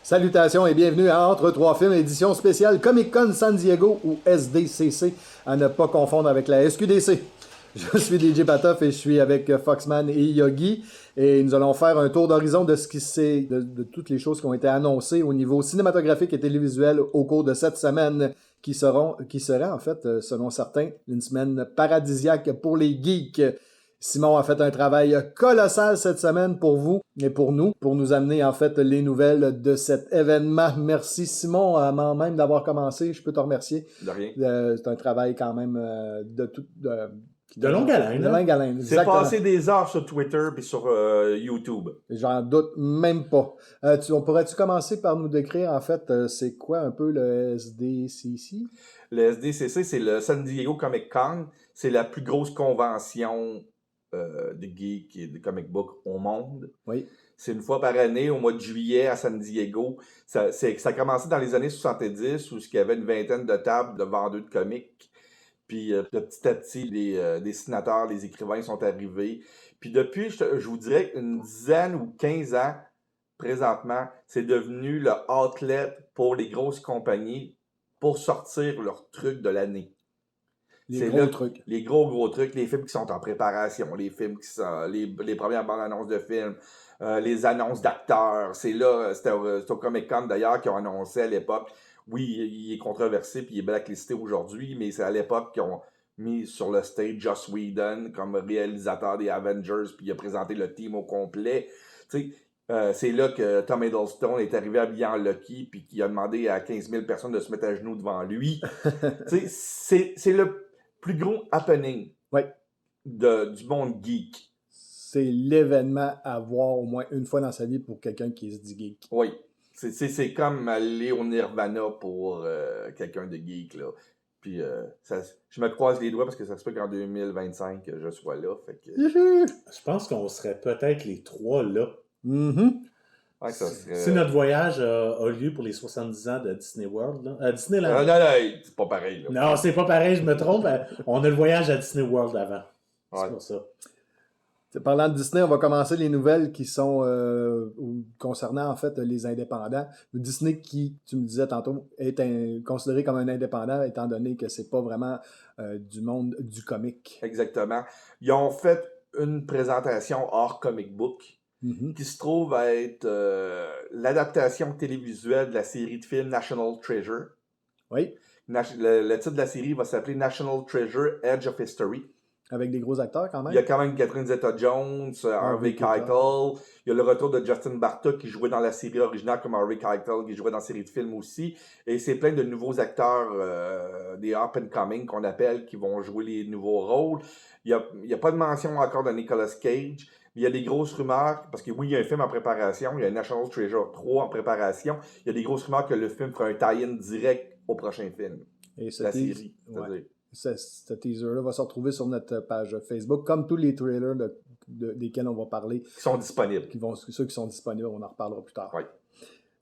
Salutations et bienvenue à Entre trois films, édition spéciale Comic-Con San Diego ou SDCC, à ne pas confondre avec la SQDC. Je suis DJ Patoff et je suis avec Foxman et Yogi et nous allons faire un tour d'horizon de ce qui s'est, de toutes les choses qui ont été annoncées au niveau cinématographique et télévisuel au cours de cette semaine qui serait en fait, selon certains, une semaine paradisiaque pour les geeks. Simon a fait un travail colossal cette semaine pour vous et pour nous amener en fait les nouvelles de cet événement. Merci Simon, avant même d'avoir commencé, je peux te remercier. De rien. C'est un travail quand même de longue haleine. De longue haleine, c'est passé des heures sur Twitter et sur YouTube. J'en doute même pas. Pourrais-tu commencer par nous décrire en fait c'est quoi un peu le SDCC? Le SDCC, c'est le San Diego Comic Con. C'est la plus grosse convention de geeks et de comic book au monde. Oui. C'est une fois par année, au mois de juillet, à San Diego. Ça a commencé dans les années 70, où il y avait une vingtaine de tables de vendeurs de comics. Puis petit à petit, les dessinateurs, les écrivains sont arrivés. Puis depuis, je vous dirais, une dizaine ou 15 ans, présentement, c'est devenu le outlet pour les grosses compagnies pour sortir leurs trucs de l'année. Les gros trucs. Les gros trucs, les films qui sont en préparation, les films qui sont les premières bandes annonces de films, les annonces d'acteurs. C'était au Comic-Con d'ailleurs qu'ils ont annoncé à l'époque. Oui, il est controversé puis il est blacklisté aujourd'hui, mais c'est à l'époque qu'ils ont mis sur le stage Joss Whedon comme réalisateur des Avengers puis il a présenté le team au complet. Tu sais, c'est là que Tom Hiddleston est arrivé habillé en Lucky puis qu'il a demandé à 15 000 personnes de se mettre à genoux devant lui. Tu sais, c'est le plus gros happening du monde geek. C'est l'événement à voir au moins une fois dans sa vie pour quelqu'un qui se dit geek. Oui. C'est comme aller au Nirvana pour quelqu'un de geek, là. Puis je me croise les doigts parce que ça se peut qu'en 2025, je sois là. Fait que... Je pense qu'on serait peut-être les trois là. Mm-hmm. Ouais, ça serait... Si notre voyage a lieu pour les 70 ans de Disney World, là, Disneyland. non, c'est pas pareil. Là. Non, c'est pas pareil, je me trompe. On a le voyage à Disney World avant. C'est pour ça. Parlant de Disney, on va commencer les nouvelles qui sont concernant en fait les indépendants. Disney qui, tu me disais tantôt, est considéré comme un indépendant étant donné que c'est pas vraiment du monde du comic. Exactement. Ils ont fait une présentation hors comic book qui se trouve à être l'adaptation télévisuelle de la série de films National Treasure. Oui. Le titre de la série va s'appeler National Treasure Edge of History. Avec des gros acteurs quand même. Il y a quand même Catherine Zeta-Jones, Harvey Keitel. Il y a le retour de Justin Bartok qui jouait dans la série originale comme Harvey Keitel, qui jouait dans la série de films aussi. Et c'est plein de nouveaux acteurs, des up and coming qu'on appelle, qui vont jouer les nouveaux rôles. Il y a pas de mention encore de Nicolas Cage. Il y a des grosses rumeurs, parce que oui, il y a un film en préparation. Il y a National Treasure 3 en préparation. Il y a des grosses rumeurs que le film fera un tie-in direct au prochain film. Et la série, ouais. Ce teaser-là va se retrouver sur notre page Facebook, comme tous les trailers desquels on va parler. Qui sont disponibles. Ceux qui sont disponibles, on en reparlera plus tard. Oui.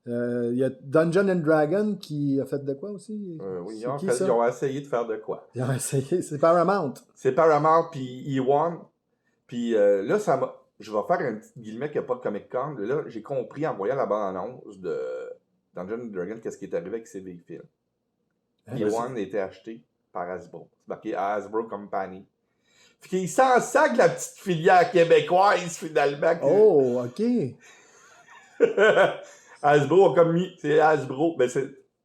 Il y a Dungeon and Dragon qui a fait de quoi aussi? Oui, ils ont essayé de faire de quoi? Ils ont essayé, c'est Paramount. C'est Paramount, puis E1. Puis là, je vais faire un petit guillemet qui n'a pas de Comic-Con. Là, j'ai compris en voyant la bande-annonce de Dungeon and Dragon qu'est-ce qui est arrivé avec ces véhicules. E1 a été acheté par Hasbro. C'est marqué Hasbro Company. Fait qu'il s'en sac la petite filière québécoise, finalement. Oh, OK. Hasbro a comme mis... C'est Hasbro. Ben, ça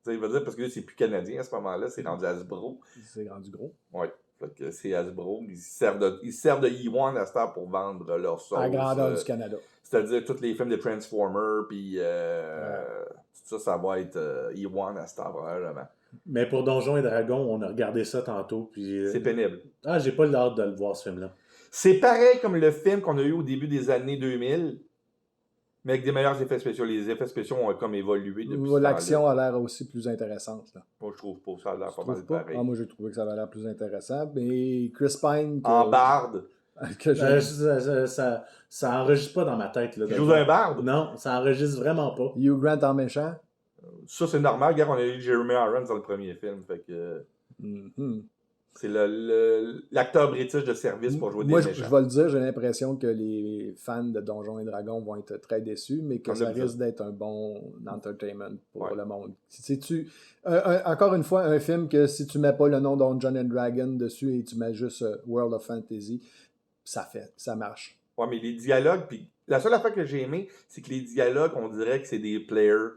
veut dire parce que là, c'est plus canadien à ce moment-là. C'est rendu Hasbro. C'est rendu gros. Oui. Fait que c'est Hasbro. Ils servent de E1 à cette heure pour vendre leur sauce. À la grandeur du Canada. C'est-à-dire tous les films de Transformers, puis tout ça va être E1 à cette heure, probablement. Mais pour Donjons et Dragons, on a regardé ça tantôt. Puis, c'est pénible. Ah, j'ai pas l'hâte de le voir, ce film-là. C'est pareil comme le film qu'on a eu au début des années 2000, mais avec des meilleurs effets spéciaux. Les effets spéciaux ont comme évolué depuis ce l'action a l'air aussi plus intéressante. Là. Moi, je trouve pas ça a l'air pas mal pareil. Moi, j'ai trouvé que ça avait l'air plus intéressant. Mais Chris Pine... En barde. Ça enregistre pas dans ma tête. Là, tu joues un barde? Non, ça enregistre vraiment pas. Hugh Grant en méchant? Ça, c'est normal. Regarde, on a eu Jeremy Irons dans le premier film. Fait que... C'est l'acteur british de service pour jouer Moi, des je méchants. vais le dire, j'ai l'impression que les fans de Donjons et Dragons vont être très déçus, mais que Comme ça d'habitude. risque d'être un bon entertainment pour Ouais. le monde. Encore une fois, un film que si tu mets pas le nom Dungeons and Dragons dessus et tu mets juste World of Fantasy, ça marche. Ouais, mais les dialogues, puis la seule affaire que j'ai aimé, c'est que les dialogues, on dirait que c'est des players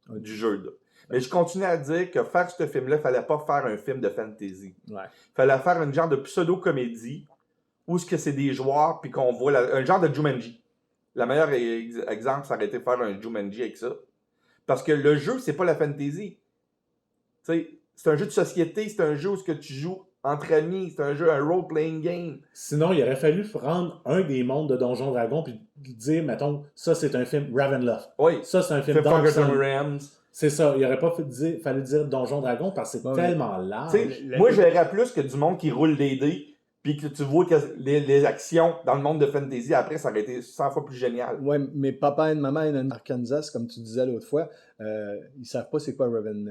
du jeu. Là. Mais je continue à dire que faire ce film-là, il fallait pas faire un film de fantasy. Ouais. Il fallait faire une genre de pseudo-comédie où ce que c'est des joueurs, puis qu'on voit un genre de Jumanji. Le meilleur exemple, ça aurait été de faire un Jumanji avec ça. Parce que le jeu, c'est pas la fantasy. Tu sais, c'est un jeu de société, c'est un jeu où ce que tu joues entre amis, c'est un jeu, un role-playing game. Sinon, il aurait fallu prendre un des mondes de Donjons Dragons puis dire, mettons, ça c'est un film Ravenloft. Oui. Ça c'est un film Fait Dark Forgotten Sun. Realms. C'est ça. Il aurait pas fallu dire Donjons Dragons parce que c'est Ouais. tellement large. Tu sais, moi, je verrais plus que du monde qui roule des dés, puis que tu vois que les actions dans le monde de fantasy, après, ça aurait été 100 fois plus génial. Ouais, mais papa et maman en Arkansas, comme tu disais l'autre fois, ils savent pas c'est quoi Raven.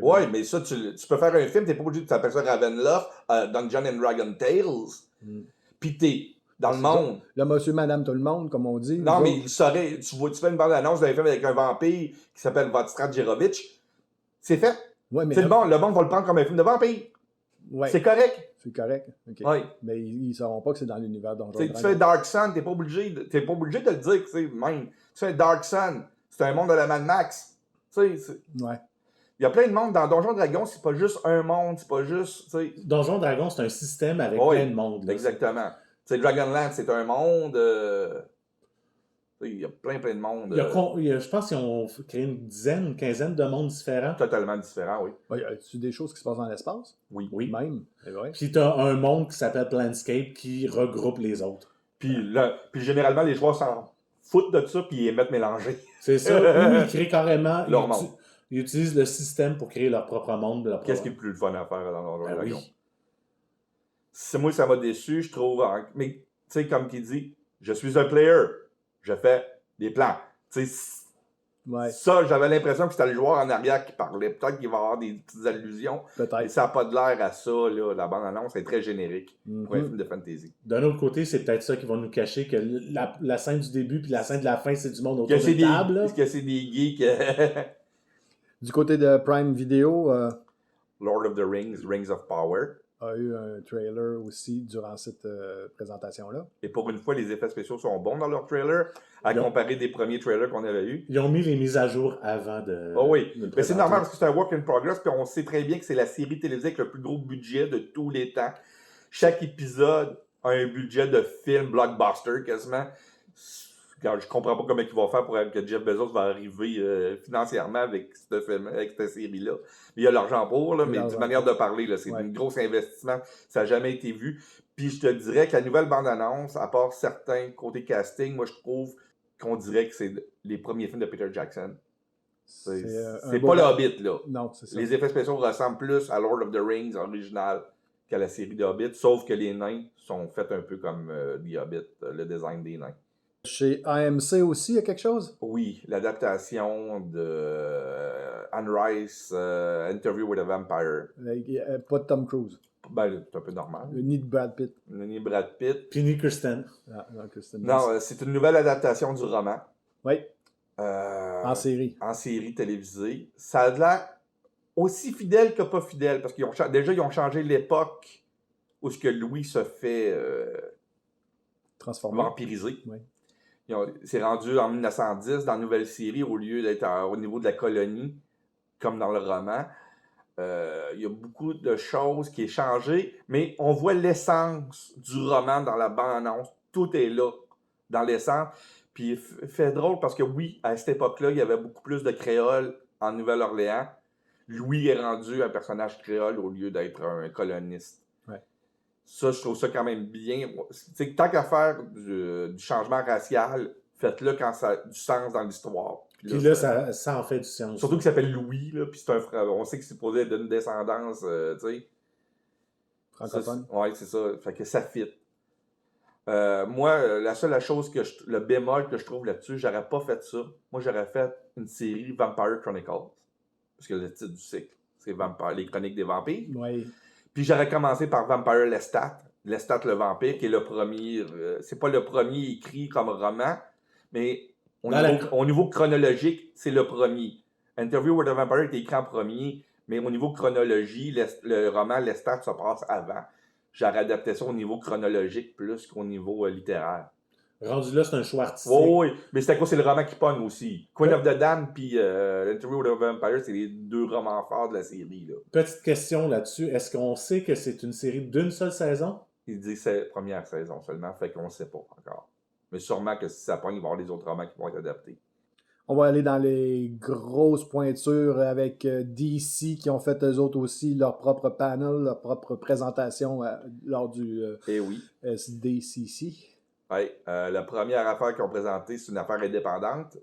Ouais, mais ça, tu peux faire un film, t'es pas obligé de t'appeler ça Ravenloft, Dungeons and Dragon Tales, puis t'es dans le monde. Là, monsieur, madame, tout le monde, comme on dit. Non, nous mais autres, il saurait, tu fais une bande-annonce d'un film avec un vampire qui s'appelle Vodstrat Jirovich, c'est fait. ouais, mais C'est le monde va le prendre comme un film de vampire. ouais, C'est correct. c'est correct. OK. Ouais. Mais ils sauront pas que c'est dans l'univers Donjons Tu et fais Dragons. Dark Sun, t'es pas obligé de le dire, tu sais, même. Tu fais Dark Sun, c'est un monde de la Mad Max. Tu sais, Ouais. il y a plein de mondes. Dans Donjons Dragons, c'est pas juste un monde, c'est pas juste, tu sais. Donjons Dragons, c'est un système avec Oui, plein de mondes. là. Exactement. Tu sais, Dragonland, c'est un monde. Tu sais, il y a plein de mondes. Je pense qu'ils ont créé une quinzaine de mondes différents. Totalement différents, oui. Ouais, y a-tu des choses qui se passent dans l'espace? Oui. Oui. Même. C'est vrai. Puis tu as un monde qui s'appelle Planescape qui regroupe les autres. Puis généralement, les joueurs s'en foutent de ça, puis ils les mettent mélangés. C'est ça. Ou ils créent carrément. Leur monde. Ils utilisent le système pour créer leur propre monde. Qu'est-ce qui est le plus fun à faire dans Donjons Ben Dragons? oui. Moi, ça m'a déçu, je trouve. Mais, tu sais, comme qui dit, je suis un player. Je fais des plans. Tu sais, Ouais, ça, j'avais l'impression que c'était le joueur en arrière qui parlait. Peut-être qu'il va y avoir des petites allusions. Mais peut-être. ça n'a pas de l'air à ça, là. La bande-annonce est très générique pour un Mhm. film de fantasy. D'un autre côté, c'est peut-être ça qui va nous cacher que la scène du début puis la scène de la fin, c'est du monde autour Est-ce de table. là. que c'est des geeks Du côté de Prime Video, Lord of the Rings, Rings of Power. a eu un trailer aussi durant cette présentation-là. Et pour une fois, les effets spéciaux sont bons dans leur trailer, à Ils ont- comparer des premiers trailers qu'on avait eus. Ils ont mis les mises à jour avant de. Oh oui, de le mais c'est présenter. normal parce que c'est un work in progress, puis on sait très bien que c'est la série télévisée avec le plus gros budget de tous les temps. Chaque épisode a un budget de film blockbuster quasiment. Quand je comprends pas comment ils vont faire pour que Jeff Bezos va arriver financièrement avec cette série-là. Il y a l'argent pour, là, mais d'une manière de parler, là, c'est Ouais. un gros investissement. Ça n'a jamais été vu. Puis je te dirais que la nouvelle bande-annonce, à part certains côtés casting, moi je trouve qu'on dirait que c'est les premiers films de Peter Jackson. C'est un beau- pas le Hobbit, là. Non, c'est ça. Les effets spéciaux ressemblent plus à Lord of the Rings original qu'à la série de Hobbit, sauf que les nains sont faits un peu comme The Hobbit, le design des nains. Chez AMC aussi, il y a quelque chose? Oui, l'adaptation de Anne Rice, Interview with a Vampire. Pas de Tom Cruise, Ben, c'est un peu normal. ni de Brad Pitt. Ni Brad Pitt. Puis Nick Kirsten. Ah, non, Kristen Non, Dunst. c'est une nouvelle adaptation du roman. Oui, En série. En série télévisée. Ça a l'air aussi fidèle que pas fidèle, parce qu'ils ont déjà ils ont changé l'époque où ce que Louis se fait Transformé. vampiriser. Oui. C'est rendu en 1910 dans la nouvelle série au lieu d'être au niveau de la colonie, comme dans le roman. Il y a beaucoup de choses qui est changé, mais on voit l'essence du roman dans la bande-annonce. Tout est là, dans l'essence. Puis fait drôle parce que oui, à cette époque-là, il y avait beaucoup plus de créoles en Nouvelle-Orléans. Louis est rendu un personnage créole au lieu d'être un coloniste. Ouais. Ça, je trouve ça quand même bien. T'sais, tant qu'à faire du changement racial, faites-le quand ça a du sens dans l'histoire. Puis là, ça en fait du sens. Surtout qu'il s'appelle Louis, là, puis c'est un frère. On sait qu'il s'est posé d'une descendance, tu sais. Francophone. Oui, c'est ça. Fait que ça fit. Moi, la seule chose le bémol que je trouve là-dessus, j'aurais pas fait ça. Moi, j'aurais fait une série Vampire Chronicles. Parce que le titre du cycle, c'est les chroniques des vampires. Oui. Puis j'aurais commencé par Vampire Lestat, Lestat le vampire, qui est le premier. C'est pas le premier écrit comme roman, mais au niveau chronologique, c'est le premier. Interview with a Vampire est écrit en premier, mais au niveau chronologie, le roman Lestat se passe avant. J'aurais adapté ça au niveau chronologique plus qu'au niveau littéraire. Rendu là, c'est un choix artistique. Oui, mais c'est à cause c'est le roman qui pogne aussi. Queen of the Damned puis Interview with a Vampire, c'est les deux romans forts de la série. Là. Petite question là-dessus. Est-ce qu'on sait que c'est une série d'une seule saison? Il dit que c'est la première saison seulement, fait qu'on ne sait pas encore. Mais sûrement que si ça pogne, il va y avoir des autres romans qui vont être adaptés. On va aller dans les grosses pointures avec DC qui ont fait eux autres aussi leur propre panel, leur propre présentation lors du Eh oui. SDCC. Oui, la première affaire qu'ils ont présentée, c'est une affaire indépendante,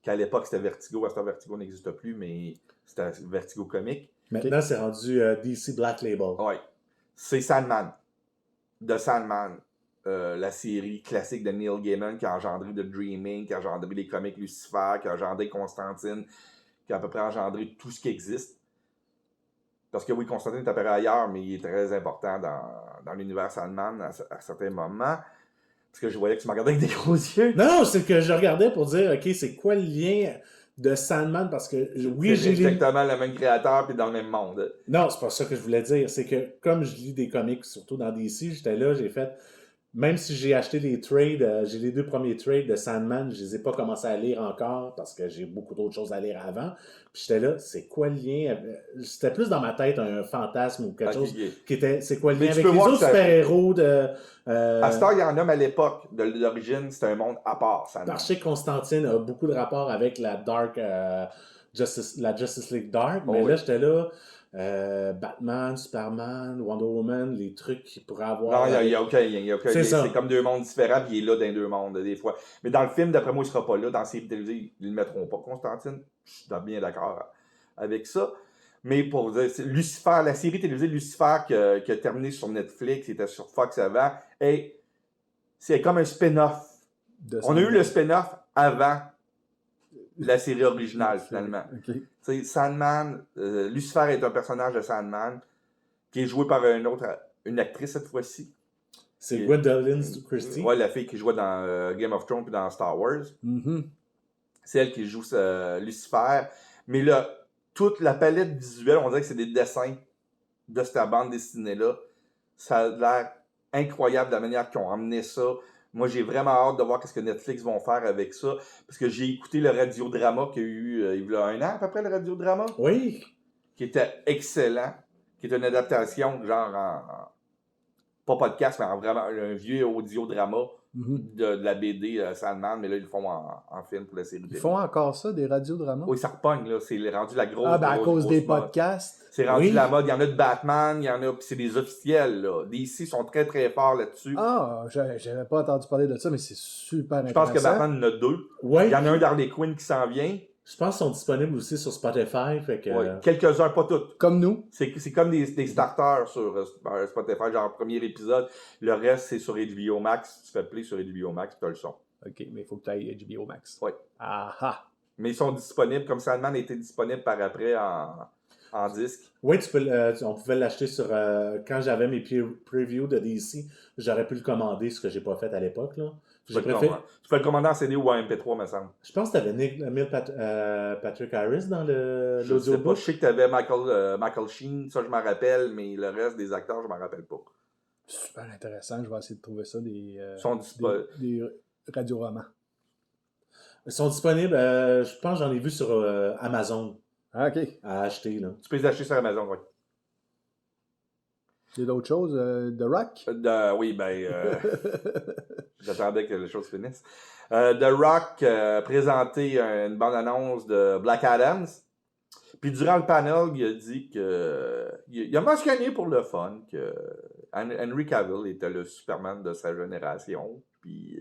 qu'à l'époque c'était Vertigo, à ce temps Vertigo n'existe plus, mais c'était Vertigo Comics. Maintenant, c'est rendu DC Black Label. Oui. C'est Sandman. The Sandman. La série classique de Neil Gaiman qui a engendré The Dreaming, qui a engendré les comics Lucifer, qui a engendré Constantine, qui a à peu près engendré tout ce qui existe. Parce que oui, Constantine est apparu ailleurs, mais il est très important dans l'univers Sandman à certains moments. Parce que je voyais que tu me regardais avec des gros yeux. Non, c'est que je regardais pour dire, OK, c'est quoi le lien de Sandman? Parce que, oui, c'est exactement le même créateur puis dans le même monde. Non, c'est pas ça que je voulais dire. C'est que, comme je lis des comics, surtout dans DC, j'étais là, j'ai fait... Même si j'ai acheté des trades, j'ai les 2 premiers trades de Sandman, je les ai pas commencé à lire encore parce que j'ai beaucoup d'autres choses à lire avant. Puis j'étais là, c'est quoi le lien? C'était plus dans ma tête un fantasme ou quelque chose qui était, c'est quoi le lien avec les autres super-héros de... À ce temps, il y en a, mais à l'époque de l'origine, c'était un monde à part, Sandman. Parce que Constantine a beaucoup de rapport avec la Dark, Justice League Dark, mais là, j'étais là... Batman, Superman, Wonder Woman, les trucs qu'il pourrait avoir. Non, il y a aucun. C'est comme 2 mondes différents, puis il est là dans les 2 mondes, des fois. Mais dans le film, d'après moi, il sera pas là. Dans la série télévisée, ils le mettront pas, Constantine. Je suis bien d'accord avec ça. Mais pour dire, Lucifer, la série télévisée Lucifer qui a terminé sur Netflix, c'était sur Fox avant, et c'est comme un spin-off. On a eu le spin-off avant la série originale, finalement. Okay. Sandman, Lucifer est un personnage de Sandman qui est joué par une actrice cette fois-ci. C'est Gwendolyn Christie. Oui, la fille qui jouait dans Game of Thrones et dans Star Wars. Mm-hmm. C'est elle qui joue Lucifer. Mais là, toute la palette visuelle, on dirait que c'est des dessins de cette bande dessinée-là. Ça a l'air incroyable la manière qu'ils ont emmené ça. Moi, j'ai vraiment hâte de voir ce que Netflix vont faire avec ça. Parce que j'ai écouté le radiodrama qu'il y a eu il y a 1 an à peu près, le radiodrama. Oui. Qui était excellent. Qui est une adaptation, genre pas podcast, mais vraiment un vieux audiodrama de la BD Sandman. Mais là, ils le font en film pour la série. Ils font encore ça, des radiodramas? Oui, ça repogne, là. C'est rendu la grosse. Ah, ben à cause des podcasts. C'est rendu la mode. Il y en a de Batman, il y en a, puis c'est des officiels, là. DC sont très, très forts là-dessus. Ah, j'avais pas entendu parler de ça, mais c'est super intéressant. Je pense que Batman en a 2. Ouais. Il y en a un d'Harley Quinn qui s'en vient. Je pense qu'ils sont disponibles aussi sur Spotify. Fait que... Oui, quelques-uns, pas tous. Comme nous. C'est comme des starters sur Spotify, genre premier épisode. Le reste, c'est sur HBO Max. Tu fais play sur HBO Max, tu as le son. OK, mais il faut que tu ailles HBO Max. Oui. Ah. Mais ils sont disponibles, comme Sandman était disponible par après en disque. Oui, on pouvait l'acheter sur... quand j'avais mes previews de DC, j'aurais pu le commander, ce que j'ai pas fait à l'époque, là. Tu peux le commander en CD ou en MP3, me semble. Je pense que tu avais Patrick Harris dans l'audiobook. Je sais que tu avais Michael Sheen, ça je m'en rappelle, mais le reste des acteurs, je m'en rappelle pas. Super intéressant, je vais essayer de trouver ça, des radioromans. Ils sont disponibles, je pense que j'en ai vu sur Amazon. Ah, OK. À acheter, là. Tu peux les acheter sur Amazon, oui. Il y a d'autres choses? The Rock? Oui, j'attendais que les choses finissent. The Rock a présenté une bande-annonce de Black Adams. Puis durant le panel, il a dit que... Il a mentionné pour le fun que Henry Cavill était le Superman de sa génération. Puis...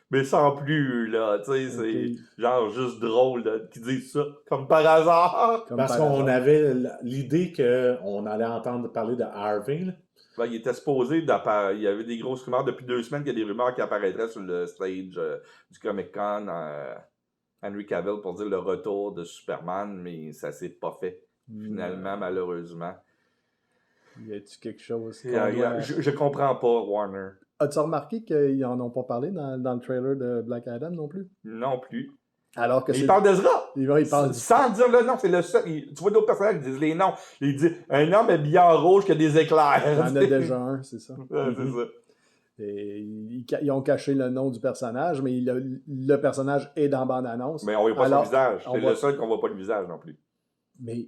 mais sans plus, là, tu sais, c'est genre juste drôle qu'ils disent ça, comme par hasard. Parce qu'on avait l'idée qu'on allait entendre parler de Harvey, là. Ben, il était supposé, il y avait des grosses rumeurs, depuis 2 semaines qu'il y a des rumeurs qui apparaîtraient sur le stage du Comic-Con, Henry Cavill, pour dire le retour de Superman, mais ça s'est pas fait, finalement, malheureusement. Y a-tu quelque chose Je comprends pas, Warner. As-tu remarqué qu'ils n'en ont pas parlé dans le trailer de Black Adam non plus? Non plus. Alors que Mais il parle d'Ezra. Il parle Sans dire le nom, c'est le seul. Tu vois d'autres personnages qui disent les noms. Il dit un homme habillé en rouge qui a des éclairs. Il y en a déjà un, c'est ça. Ouais, c'est ça. Et ils ont caché le nom du personnage, mais le personnage est dans la bande-annonce. Mais on ne voit pas Alors, son visage. on C'est voit- le seul qu'on ne voit pas le visage non plus. Mais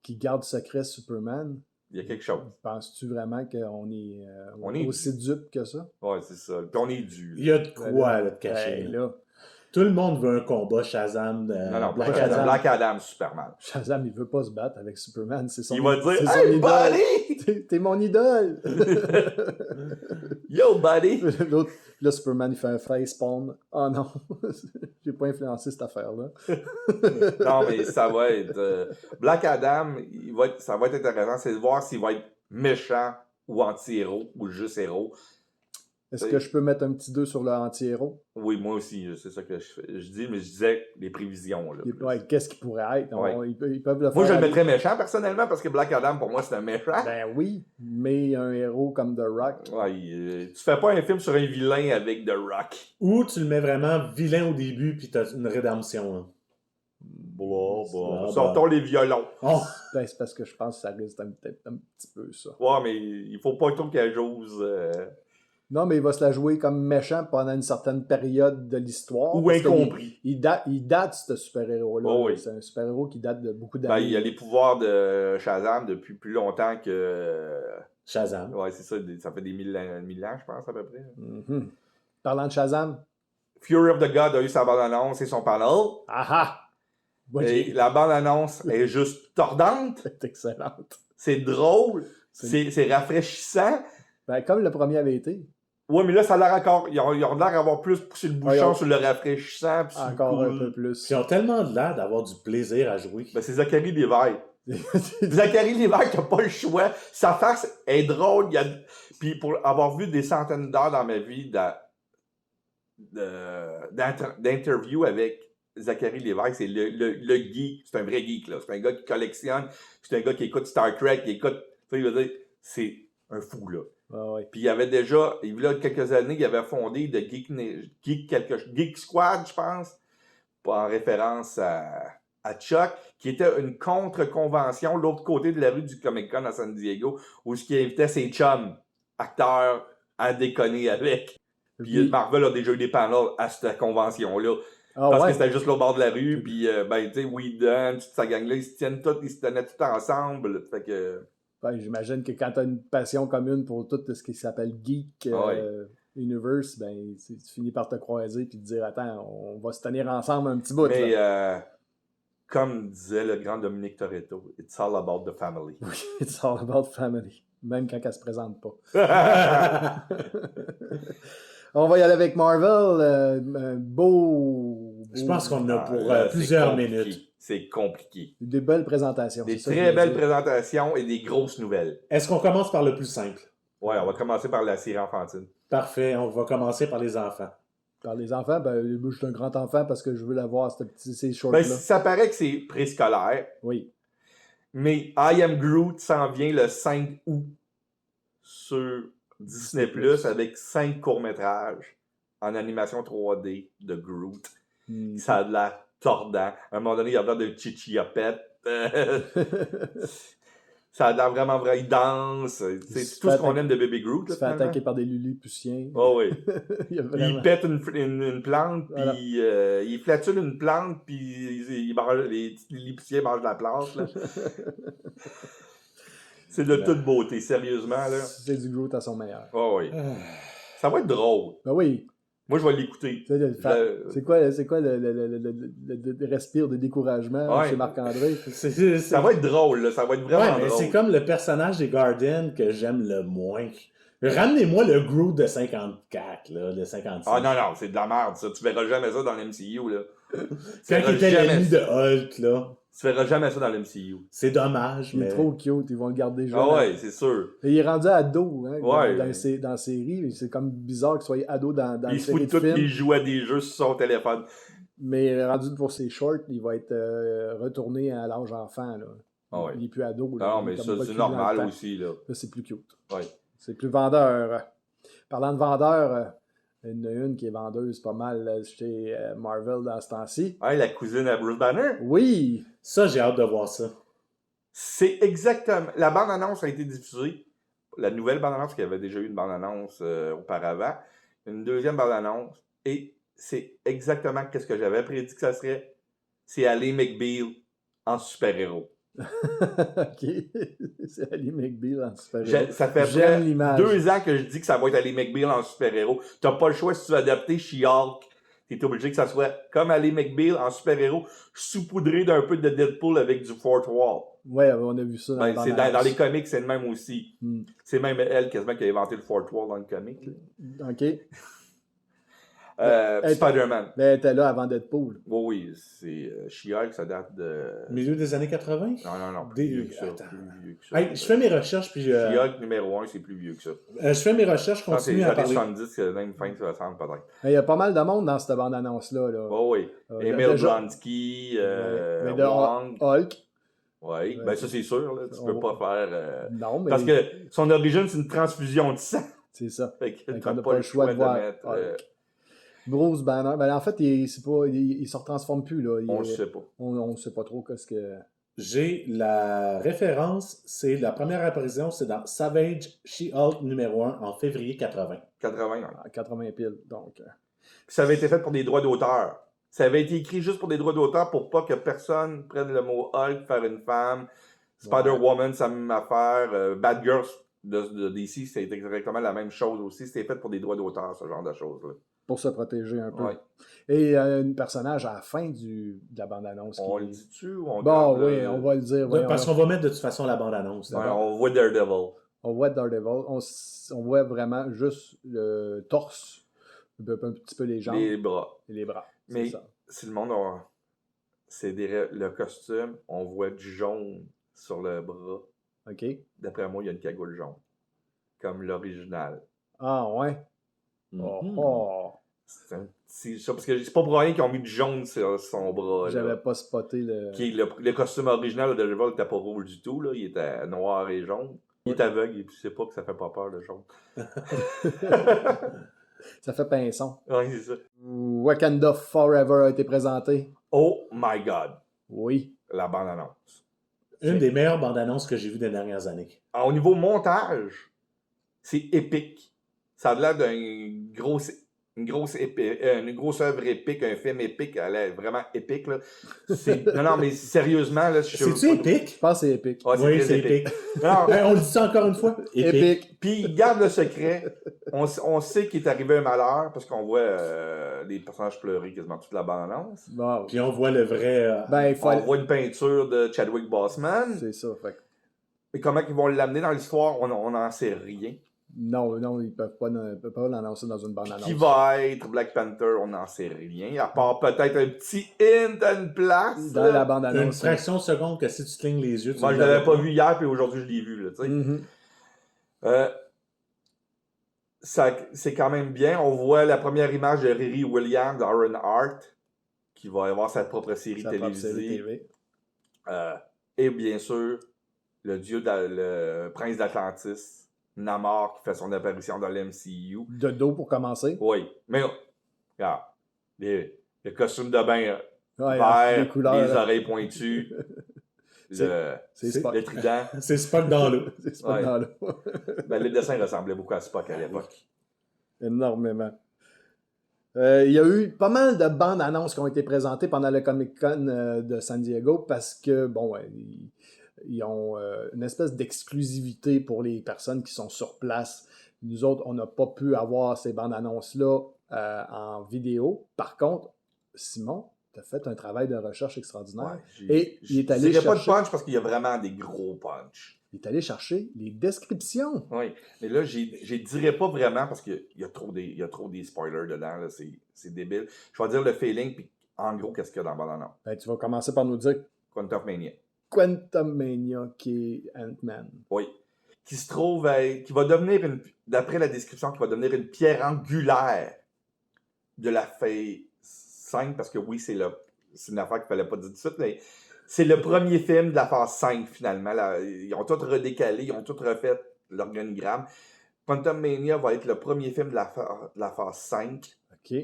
qui garde secret Superman, Il y a quelque chose. penses-tu vraiment qu'on est, On est aussi dupe que ça? Ouais, c'est ça. Puis on est dû. Il y a de quoi là, de caché. Ben, là. là, Tout le monde veut un combat Shazam de Non, Black Black Adam. Adam. Black Adam, Superman. Shazam, il veut pas se battre avec Superman. C'est son, Il va dire c'est son hey, idole. buddy! T'es mon idole! Yo, buddy! L'autre, là, Superman, il fait un facepalm. Oh non, j'ai pas influencé cette affaire-là. Non, mais ça va être. Black Adam, ça va être intéressant. C'est de voir s'il va être méchant ou anti-héros ou juste héros. Est-ce que je peux mettre un petit 2 sur le anti-héros? Oui, moi aussi, c'est ça que je dis, mais je disais les prévisions. Là, plus. Ouais, qu'est-ce qu'il pourrait être? Ouais. Ils peuvent le faire. Moi, je le aller- mettrais méchant personnellement parce que Black Adam, pour moi, c'est un méchant. Ben oui, mais un héros comme The Rock. Ouais, tu fais pas un film sur un vilain avec The Rock. Ou tu le mets vraiment vilain au début, puis t'as une rédemption. Hein. Sortons les violons. Oh, Ben, c'est parce que je pense que ça risque peut-être un petit peu ça. Ouais, mais il faut pas trop qu'il ose. Non, mais il va se la jouer comme méchant pendant une certaine période de l'histoire. Ou parce que incompris. Il date, ce super-héros-là. Oh oui. C'est un super-héros qui date de beaucoup Ben, d'années. il a les pouvoirs de Shazam depuis plus longtemps que. Shazam. Ouais, c'est ça, ça fait des 1000 ans, je pense, à peu près. Mhm. Parlant de Shazam, Fury of the God a eu sa bande-annonce et son panel. aha! Moi, Et la bande-annonce est juste tordante. C'est excellente. C'est drôle. C'est rafraîchissant. Ben, comme le premier avait été. Ouais, mais là, ça a l'air encore. Ils ont l'air d'avoir plus poussé le bouchon sur le rafraîchissant. Puis sur le Encore un cool. peu plus. Puis ils ont tellement l'air d'avoir du plaisir à jouer. Ben, c'est Zachary Levi. Zachary Levi qui n'a pas le choix. Sa face est drôle. Puis pour avoir vu des centaines d'heures dans ma vie d'interviews avec Zachary Levi, c'est le geek. C'est un vrai geek, là. C'est un gars qui collectionne. C'est un gars qui écoute Star Trek, qui écoute. Tu sais, il veut dire, c'est un fou, là. Ah ouais. Puis il y avait déjà, il y a quelques années, il avait fondé de Geek Squad, je pense, en référence à Chuck, qui était une contre-convention l'autre côté de la rue du Comic-Con à San Diego, où ce qui invitait ses chums, acteurs, à déconner avec. Puis Marvel a déjà eu des panels à cette convention-là. Ah Parce ouais. que c'était juste l'autre bord de la rue, puis ben, tu sais, Whedon, toute sa gang-là, ils se tenaient tous ensemble. Fait que. Ben, j'imagine que quand tu as une passion commune pour tout ce qui s'appelle Geek Universe, ben, tu finis par te croiser et te dire attends, on va se tenir ensemble un petit bout. Mais là. comme disait le grand Dominique Toretto, it's all about the family. Oui, it's all about family. Même quand elle se présente pas. On va y aller avec Marvel. Un beau. Je pense qu'on a pour Là, plusieurs c'est compliqué. minutes. C'est compliqué. Des belles présentations. Des c'est ça que très je veux belles dire. présentations et des grosses nouvelles. Est-ce qu'on commence par le plus simple? Ouais, on va commencer par la série enfantine. Parfait, on va commencer par les enfants. Par les enfants, ben, moi, je suis un grand enfant parce que je veux la voir, ces Ben, shorts-là. ça paraît que c'est préscolaire, Oui. mais I Am Groot s'en vient le 5 août sur Disney+, avec 5 courts-métrages en animation 3D de Groot. Hmm. Ça a de l'air tordant. À un moment donné, il y a l'air de chichiapette. Ça a l'air vraiment vrai. Il danse. C'est tout ce qu'on aime de Baby Groot. Il se fait attaquer par des lilliputiens. Oh oui. Il y a vraiment... Il pète une plante, puis Voilà. il flatule une plante, puis les lilliputiens mangent la plante. Là. C'est de toute beauté, sérieusement. Là. C'est du Groot à son meilleur. Oh oui. Ça va être drôle. Ben oui. Moi, je vais l'écouter. Tu sais, c'est quoi le respire de découragement Ouais. chez Marc-André? Ça va être drôle, là. Ça va être vraiment Ouais, mais drôle. c'est comme le personnage des Guardians que j'aime le moins. Ramenez-moi le Groot de 54, là, de 56. Ah non, non, c'est de la merde, ça. Tu verras jamais ça dans l'MCU, là. Tu Quand verras il était jamais l'ami ça. de Hulk, là. Tu verras jamais ça dans l'MCU. C'est dommage, Il est mais... trop cute, ils vont le garder jeune. Ah ouais, c'est sûr. Et il est rendu ado, hein, Ouais. dans la série. C'est comme bizarre qu'il soit ado dans Il une se série fout de tout, films. il joue à des jeux sur son téléphone. Mais rendu pour ses shorts, il va être retourné à l'âge enfant. Là. Ah ouais. Il est plus ado. Là, Non, il est mais comme ça, pas c'est cul dans le normal temps. aussi, là. Là, c'est plus cute. Ouais. C'est plus vendeur. Parlant de vendeur, il y en a une qui est vendeuse pas mal là, chez Marvel dans ce temps-ci. Hey, la cousine à Bruce Banner? Oui! Ça, j'ai hâte de voir ça. C'est exactement... La bande-annonce a été diffusée. La nouvelle bande-annonce, parce qu'il y avait déjà eu une bande-annonce auparavant. Une deuxième bande-annonce. Et c'est exactement ce que j'avais prédit que ça serait. C'est Ally McBeal en super-héros. OK. C'est Ali McBeal en super-héros. Ça fait J'aime près l'image. 2 ans que je dis que ça va être Ally McBeal en super-héros. T'as pas le choix si tu veux adapter She-Hulk. T'es obligé que ça soit comme Ally McBeal en super-héros, saupoudré d'un peu de Deadpool avec du Fourth Wall. Ouais, on a vu ça dans Ben, la c'est bande-annonce. dans les comics, c'est le même aussi. Hmm. C'est même elle quasiment qui a inventé le Fourth Wall dans le comic. Là. OK. Spider-Man. Mais elle était là avant Deadpool. Oui, c'est She-Hulk, ça date de... Milieu des années 80? Non, plus vieux que ça. Attends. Plus vieux que ça. Hey, je fais mes recherches, puis She-Hulk numéro 1, c'est plus vieux que ça. je fais mes recherches, je Je pense que c'est continue les à années parler. 70, même fin 60 peut-être. Mais il y a pas mal de monde dans cette bande-annonce-là. Là. Oh oui. Emile déjà- Blonsky, Mais de Wong. Hulk. Oui, ben ça c'est sûr, là, tu peux pas faire... Non, mais Parce que son origine, c'est une transfusion de sang. c'est ça. Fait que Fait t'as qu'on n'a pas le choix de voir mettre... Hulk. Bruce Banner. Ben, en fait, il se retransforme plus. Là. on le sait pas. On sait pas trop qu'est-ce que. J'ai la référence, c'est la première apparition, c'est dans Savage She-Hulk numéro 1 en février 80. 80 ans. À 80 piles. Donc. Puis ça avait été fait pour des droits d'auteur. Ça avait été écrit juste pour des droits d'auteur pour pas que personne prenne le mot Hulk, faire une femme. Spider-Woman, c'est la même affaire. Bad Girls de DC, c'était exactement la même chose aussi. C'était fait pour des droits d'auteur, ce genre de choses-là. Pour se protéger un peu. Ouais. Et un personnage à la fin de la bande-annonce. On le dit-tu ou on Bon, garde oui, on va le dire. Ouais, voyons parce donc. qu'on va mettre de toute façon la bande-annonce. Ouais, d'abord. on voit Daredevil. On voit Daredevil. On voit vraiment juste le torse, un petit peu les jambes Les bras. et les bras. C'est Mais ça. si le monde a... C'est le costume, on voit du jaune sur le bras. OK. D'après moi, il y a une cagoule jaune. Comme l'original. Ah, ouais. Oh, Mhm. oh. C'est un petit... ça, parce que c'est pas pour rien qu'ils ont mis du jaune sur son bras. là. J'avais pas spoté le. Le costume original de Daredevil n'était pas rouge du tout. Là. Il était noir et jaune. Il est aveugle et tu sais pas que ça fait pas peur le jaune. Ça fait pinson. Oui, c'est ça. Wakanda Forever a été présenté. Oh my God. Oui. La bande-annonce. Une des meilleures bandes-annonces que j'ai vues des dernières années. Alors, au niveau montage, c'est épique. Ça a l'air d'une grosse œuvre épique, un film épique. Elle est vraiment épique. Là. Non, mais sérieusement, là, je C'est-tu épique? Je pense que c'est épique. Ouais, Oui, très c'est épique. Non, Hey, on le dit ça encore une fois? Épique. puis il garde le secret. On sait qu'il est arrivé un malheur parce qu'on voit les personnages pleurer quasiment toute la bande-annonce. Bon. Puis on voit le vrai... Ben, il faut. On voit une peinture de Chadwick Boseman. C'est ça. Fait que- Mais comment ils vont l'amener dans l'histoire, on n'en sait rien. Non, ils peuvent pas l'annoncer dans une bande-annonce. Qui va être Black Panther, on n'en sait rien. À part peut-être un petit hint à une place. Dans là. la Une bande-annonce. fraction de seconde que si tu clignes les yeux, tu Moi, je le l'avais verras pas vu hier, puis aujourd'hui, je l'ai vu. Là, tu sais. Mhm. C'est quand même bien. On voit la première image de Riri Williams, Aaron Hart, qui va avoir sa propre série Sa propre série télévisée. TV. Et bien sûr, le prince d'Atlantis, Namor, qui fait son apparition dans l'MCU. De dos pour commencer. Oui, mais regarde, le costume de bain Ouais, vert, les couleurs. les là. oreilles pointues, C'est Spock. le trident. C'est Spock dans l'eau. C'est Spock Ouais. dans l'eau. Ben, le dessin ressemblait beaucoup à Spock à l'époque. Énormément. Il y a eu pas mal de bandes annonces qui ont été présentées pendant le Comic-Con de San Diego parce que, bon, ouais, ils ont une espèce d'exclusivité pour les personnes qui sont sur place. Nous autres, on n'a pas pu avoir ces bandes annonces-là en vidéo. Par contre, Simon, tu as fait un travail de recherche extraordinaire. Et il est allé Je dirais pas de chercher- punch parce qu'il y a vraiment des gros punch. Il est allé chercher les descriptions. Oui, mais là, je dirais pas vraiment parce qu'il y a trop des spoilers dedans. Là, c'est débile. Je vais dire le feeling, puis en gros, qu'est-ce qu'il y a dans le bande-annonce. Ben, tu vas commencer par nous dire Quantum Mania. Quantum Mania qui est Ant-Man. Oui. Qui se trouve qui va devenir, d'après la description, qui va devenir une pierre angulaire de la phase 5, parce que oui, c'est une affaire qu'il fallait pas dire tout de suite, mais C'est le premier film de la phase 5, finalement. Là. Ils ont tout redécalé, ils ont tout refait l'organigramme. Quantum Mania va être le premier film de la phase 5. OK.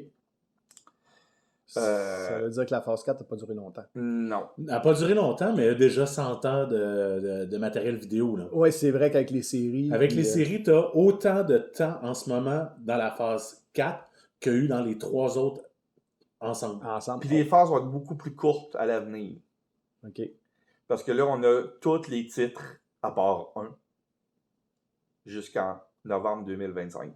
Ça veut dire que la phase 4 n'a pas duré longtemps. Non. Elle n'a pas duré longtemps, mais il y a déjà 100 ans de matériel vidéo. Là. Oui, c'est vrai qu'avec les séries... Avec puis, les séries, tu as autant de temps en ce moment dans la phase 4 qu'il y a eu dans les 3 autres ensemble. Ensemble. Puis les phases vont être beaucoup plus courtes à l'avenir. OK. Parce que là, on a tous les titres, à part un, jusqu'en novembre 2025.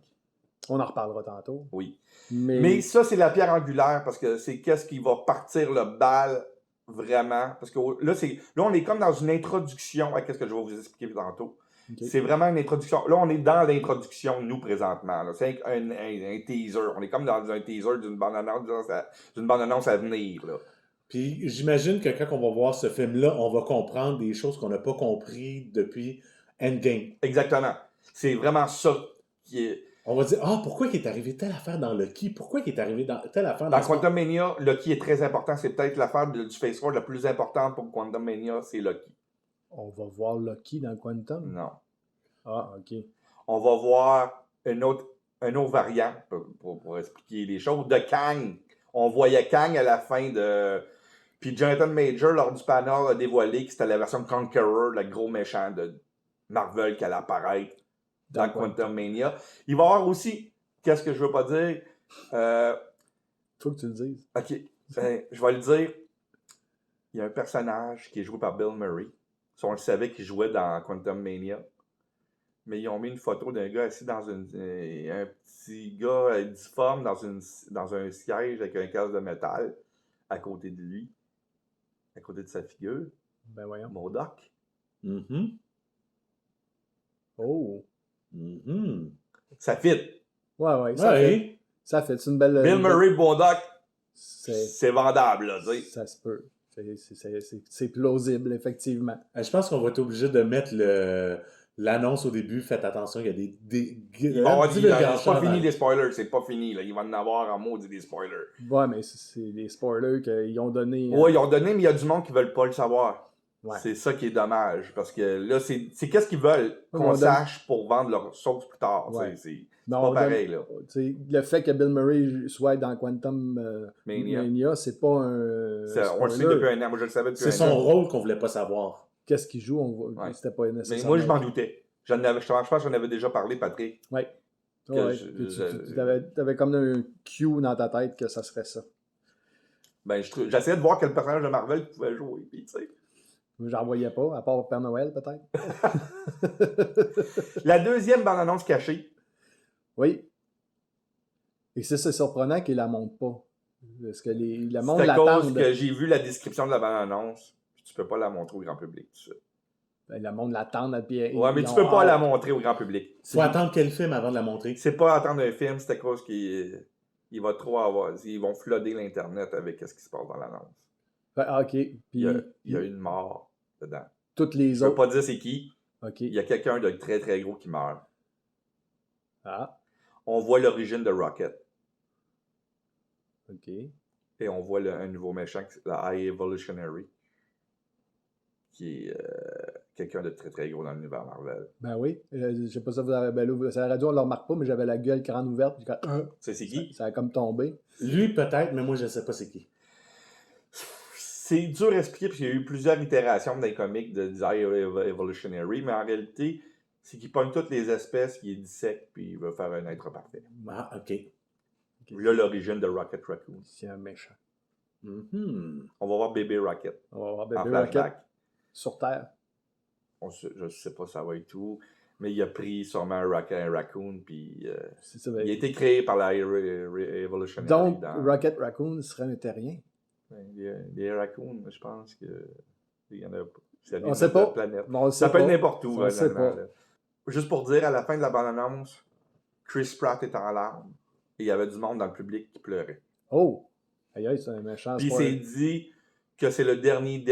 On en reparlera tantôt. Oui. Mais, Mais ça, c'est la pierre angulaire, parce que c'est qu'est-ce qui va partir le bal vraiment. Parce que là, on est comme dans une introduction à ce que je vais vous expliquer tantôt. OK. C'est vraiment une introduction. Là, on est dans l'introduction, nous, présentement. Là. C'est un teaser. On est comme dans un teaser d'une bande-annonce à venir. Là. Puis j'imagine que quand on va voir ce film-là, on va comprendre des choses qu'on n'a pas compris depuis Endgame. Exactement. C'est vraiment ça qui est... On va dire, pourquoi il est arrivé telle affaire dans Loki? Pourquoi il est arrivé dans telle affaire Dans Quantum Mania, Loki est très important. C'est peut-être l'affaire du Phase 4 la plus importante pour Quantum Mania, c'est Loki. On va voir Loki dans Quantum? Non. Ah, OK. On va voir un autre variant, pour expliquer les choses, de Kang. On voyait Kang à la fin de... Puis Jonathan Major, lors du panel, a dévoilé que c'était la version Conqueror, le gros méchant de Marvel qui allait apparaître dans Quantum Mania. Il va y avoir aussi, qu'est-ce que je veux pas dire? Faut que tu le dises. OK, je vais le dire. Il y a un personnage qui est joué par Bill Murray. Si on le savait qu'il jouait dans Quantum Mania. Mais ils ont mis une photo d'un gars assis dans un petit gars difforme dans un siège avec un casque de métal à côté de lui, à côté de sa figure. Ben voyons. MODOK. Mm-hmm. Oh. Mm-hmm. Ça fit. Ouais, ça fait. Ça fait. C'est une belle... Bill Murray, MODOK, c'est c'est vendable, là, tu sais. Ça se peut. C'est plausible, effectivement. Je pense qu'on va être obligé de mettre l'annonce au début. Faites attention, il y a C'est pas fini les spoilers, c'est pas fini. Là. Il va en avoir en maudit des spoilers. Ouais, mais c'est des spoilers qu'ils ont donné. Ouais, ils ont donné, mais il y a du monde qui veulent pas le savoir. Ouais. C'est ça qui est dommage. Parce que là, c'est qu'est-ce qu'ils veulent qu'on sache pour vendre leur sauce plus tard. Ouais. C'est pas pareil, là. Le fait que Bill Murray soit dans Quantum Mania, c'est pas un. On le sait depuis un an. Moi, je le savais depuis un an. C'est son rôle qu'on voulait pas savoir. Qu'est-ce qu'il joue? C'était pas nécessaire. Mais moi, je m'en doutais. Je pense que j'en avais déjà parlé, Patrick. Oui. Ouais. Tu avais comme un cue dans ta tête que ça serait ça. Ben, j'essayais de voir quel personnage de Marvel pouvait jouer. Puis, tu sais. J'en voyais pas, à part Père Noël, peut-être. La deuxième bande-annonce cachée. Oui. Et c'est surprenant qu'ils la montrent pas. Parce que le monde c'est à cause l'attend. que j'ai vu la description de la bande-annonce. Tu peux pas la montrer au grand public. Tout ça. Ben, le monde l'attend. Ouais, mais tu peux pas la montrer au grand public. Faut attendre quel film avant de la montrer. C'est pas attendre un film, c'est à cause qu'il va trop avoir. Ils vont flooder l'Internet avec ce qui se passe dans l'annonce. OK. Puis, il y a une mort dedans. Toutes les Je autres. peux pas dire c'est qui. OK. Il y a quelqu'un de très très gros qui meurt. Ah. On voit l'origine de Rocket. OK. Et on voit un nouveau méchant, la High Evolutionary, qui est quelqu'un de très très gros dans l'univers Marvel. Ben oui. Je sais pas si vous avez. Ben, ça la radio, on le remarque pas, mais j'avais la gueule grande ouverte. C'est qui? Ça a comme tombé. Lui, peut-être, mais moi, je sais pas c'est qui. C'est dur à expliquer parce qu'il y a eu plusieurs itérations dans les comics de High Evolutionary, mais en réalité, c'est qu'il pogne toutes les espèces, il les dissèque, puis il veut faire un être parfait. Ah, OK. Là, l'origine de Rocket Raccoon. C'est un méchant. Mm-hmm. On va voir Bébé Rocket. On va voir en Bébé Rocket flashback. sur Terre. Je sais pas ça va être tout, mais il a pris sûrement un Raccoon, puis Ça, il a été créé par la Evolutionary. donc, Rocket Raccoon serait un terrien. Les raccoons, je pense que il y en a pas. On sait pas. Bon, ça peut être n'importe où. On sait pas. Juste pour dire, à la fin de la bande-annonce, Chris Pratt est en larmes et il y avait du monde dans le public qui pleurait. Oh! Aïe, c'est un méchant. Puis il s'est dit que c'est le dernier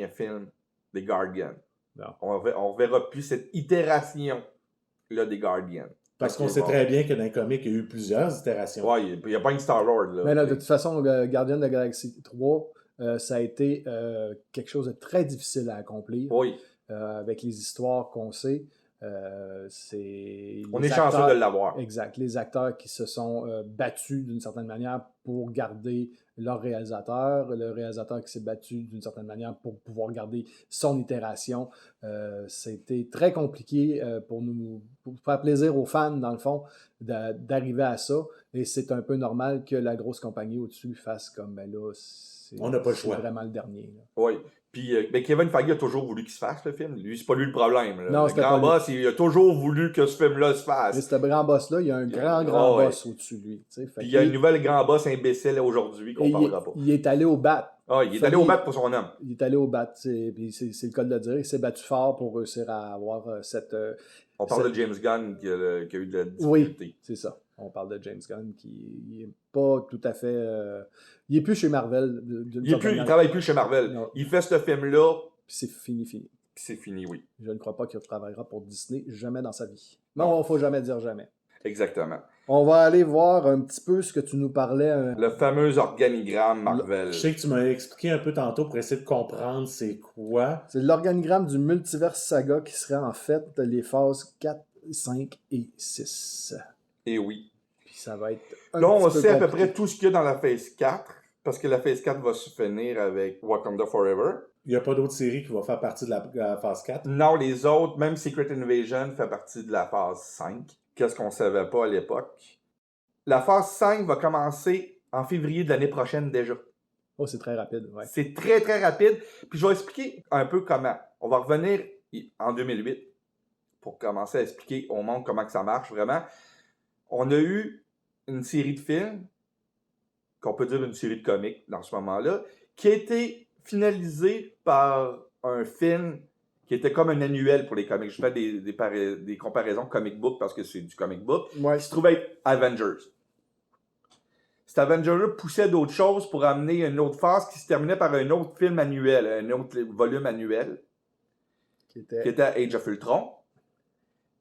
film des Guardians. Non. On verra plus cette itération-là des Guardians. Parce qu'on sait très bien que dans les comics, il y a eu plusieurs itérations. Ouais, il n'y a pas une Star-Lord. Là. Mais là, de toute façon, Guardian de la Galaxie 3, ça a été quelque chose de très difficile à accomplir. Oui. Avec les histoires qu'on sait. On est chanceux de l'avoir. Exact. Les acteurs qui se sont battus d'une certaine manière pour garder leur réalisateur, le réalisateur qui s'est battu d'une certaine manière pour pouvoir garder son itération. C'était très compliqué pour faire plaisir aux fans, dans le fond, d'arriver à ça. Et c'est un peu normal que la grosse compagnie au-dessus fasse comme, ben là, on n'a pas le choix. C'est vraiment le dernier. Là. Oui. Puis Kevin Feige a toujours voulu qu'il se fasse le film. Lui, c'est pas lui le problème. Là. Non, le grand boss, il a toujours voulu que ce film-là se fasse. Mais ce grand boss-là, il y a un grand boss au-dessus de lui. Puis il y a un nouvel grand boss imbécile aujourd'hui qu'on parlera pas. Il est allé au bat. Ah, il est allé au bat pour son homme. Il est allé au bat. Puis c'est le cas de le dire. Il s'est battu fort pour réussir à avoir cette... On parle de James Gunn qui a eu de la difficulté. Oui, c'est ça. On parle de James Gunn qui n'est pas tout à fait... il n'est plus chez Marvel. Il travaille plus chez Marvel. Non. Il fait ce film-là. Puis c'est fini. C'est fini, oui. Je ne crois pas qu'il travaillera pour Disney jamais dans sa vie. Non, il ne faut jamais dire jamais. Exactement. On va aller voir un petit peu ce que tu nous parlais. Le fameux organigramme Marvel. Je sais que tu m'as expliqué un peu tantôt pour essayer de comprendre c'est quoi. C'est l'organigramme du Multiverse Saga qui serait en fait les phases 4, 5 et 6. Et oui. Puis ça va être là, on sait à peu près tout ce qu'il y a dans la phase 4, parce que la phase 4 va se finir avec Wakanda Forever. Il n'y a pas d'autre série qui va faire partie de la phase 4? Non, les autres, même Secret Invasion fait partie de la phase 5. Qu'est-ce qu'on ne savait pas à l'époque? La phase 5 va commencer en février de l'année prochaine déjà. Oh, c'est très rapide, ouais. C'est très, très rapide. Puis je vais expliquer un peu comment. On va revenir en 2008 pour commencer à expliquer au monde comment que ça marche vraiment. On a eu une série de films, qu'on peut dire une série de comics dans ce moment-là, qui a été finalisée par un film qui était comme un annuel pour les comics. Je fais des comparaisons comic book parce que c'est du comic book. Ouais. Qui se trouvait être Avengers. Cet Avenger-là poussait d'autres choses pour amener une autre phase qui se terminait par un autre film annuel, un autre volume annuel, qui était Age of Ultron.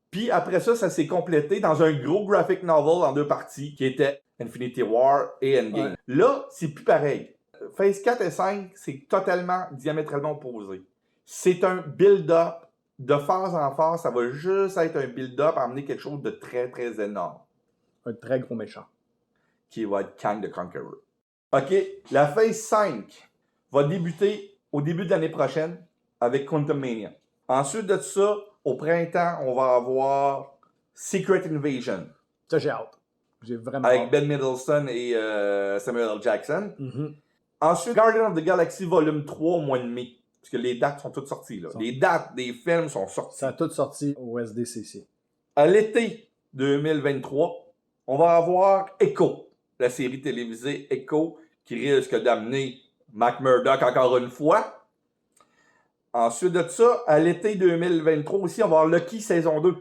Puis après ça, ça s'est complété dans un gros graphic novel en 2 parties, qui était Infinity War et Endgame. Ouais. Là, c'est plus pareil. Phase 4 et 5, c'est totalement diamétralement opposé. C'est un build-up. De phase en phase, ça va juste être un build-up, amener quelque chose de très, très énorme. Un très gros méchant. Qui va être Kang the Conqueror. OK, la phase 5 va débuter au début de l'année prochaine avec Quantum Mania. Ensuite de ça, au printemps, on va avoir Secret Invasion. Ça, j'ai hâte. J'ai vraiment avec hâte. Ben Mendelsohn et Samuel L. Jackson. Mm-hmm. Ensuite, Guardians of the Galaxy Volume 3 au mois de mai. Parce que les dates sont toutes sorties. Là. Les dates des films sont sorties. Ça a tout sorti au SDCC. À l'été 2023, on va avoir Echo, la série télévisée Echo, qui risque d'amener Matt Murdock encore une fois. Ensuite de ça, à l'été 2023 aussi, on va avoir Lucky saison 2. Oh,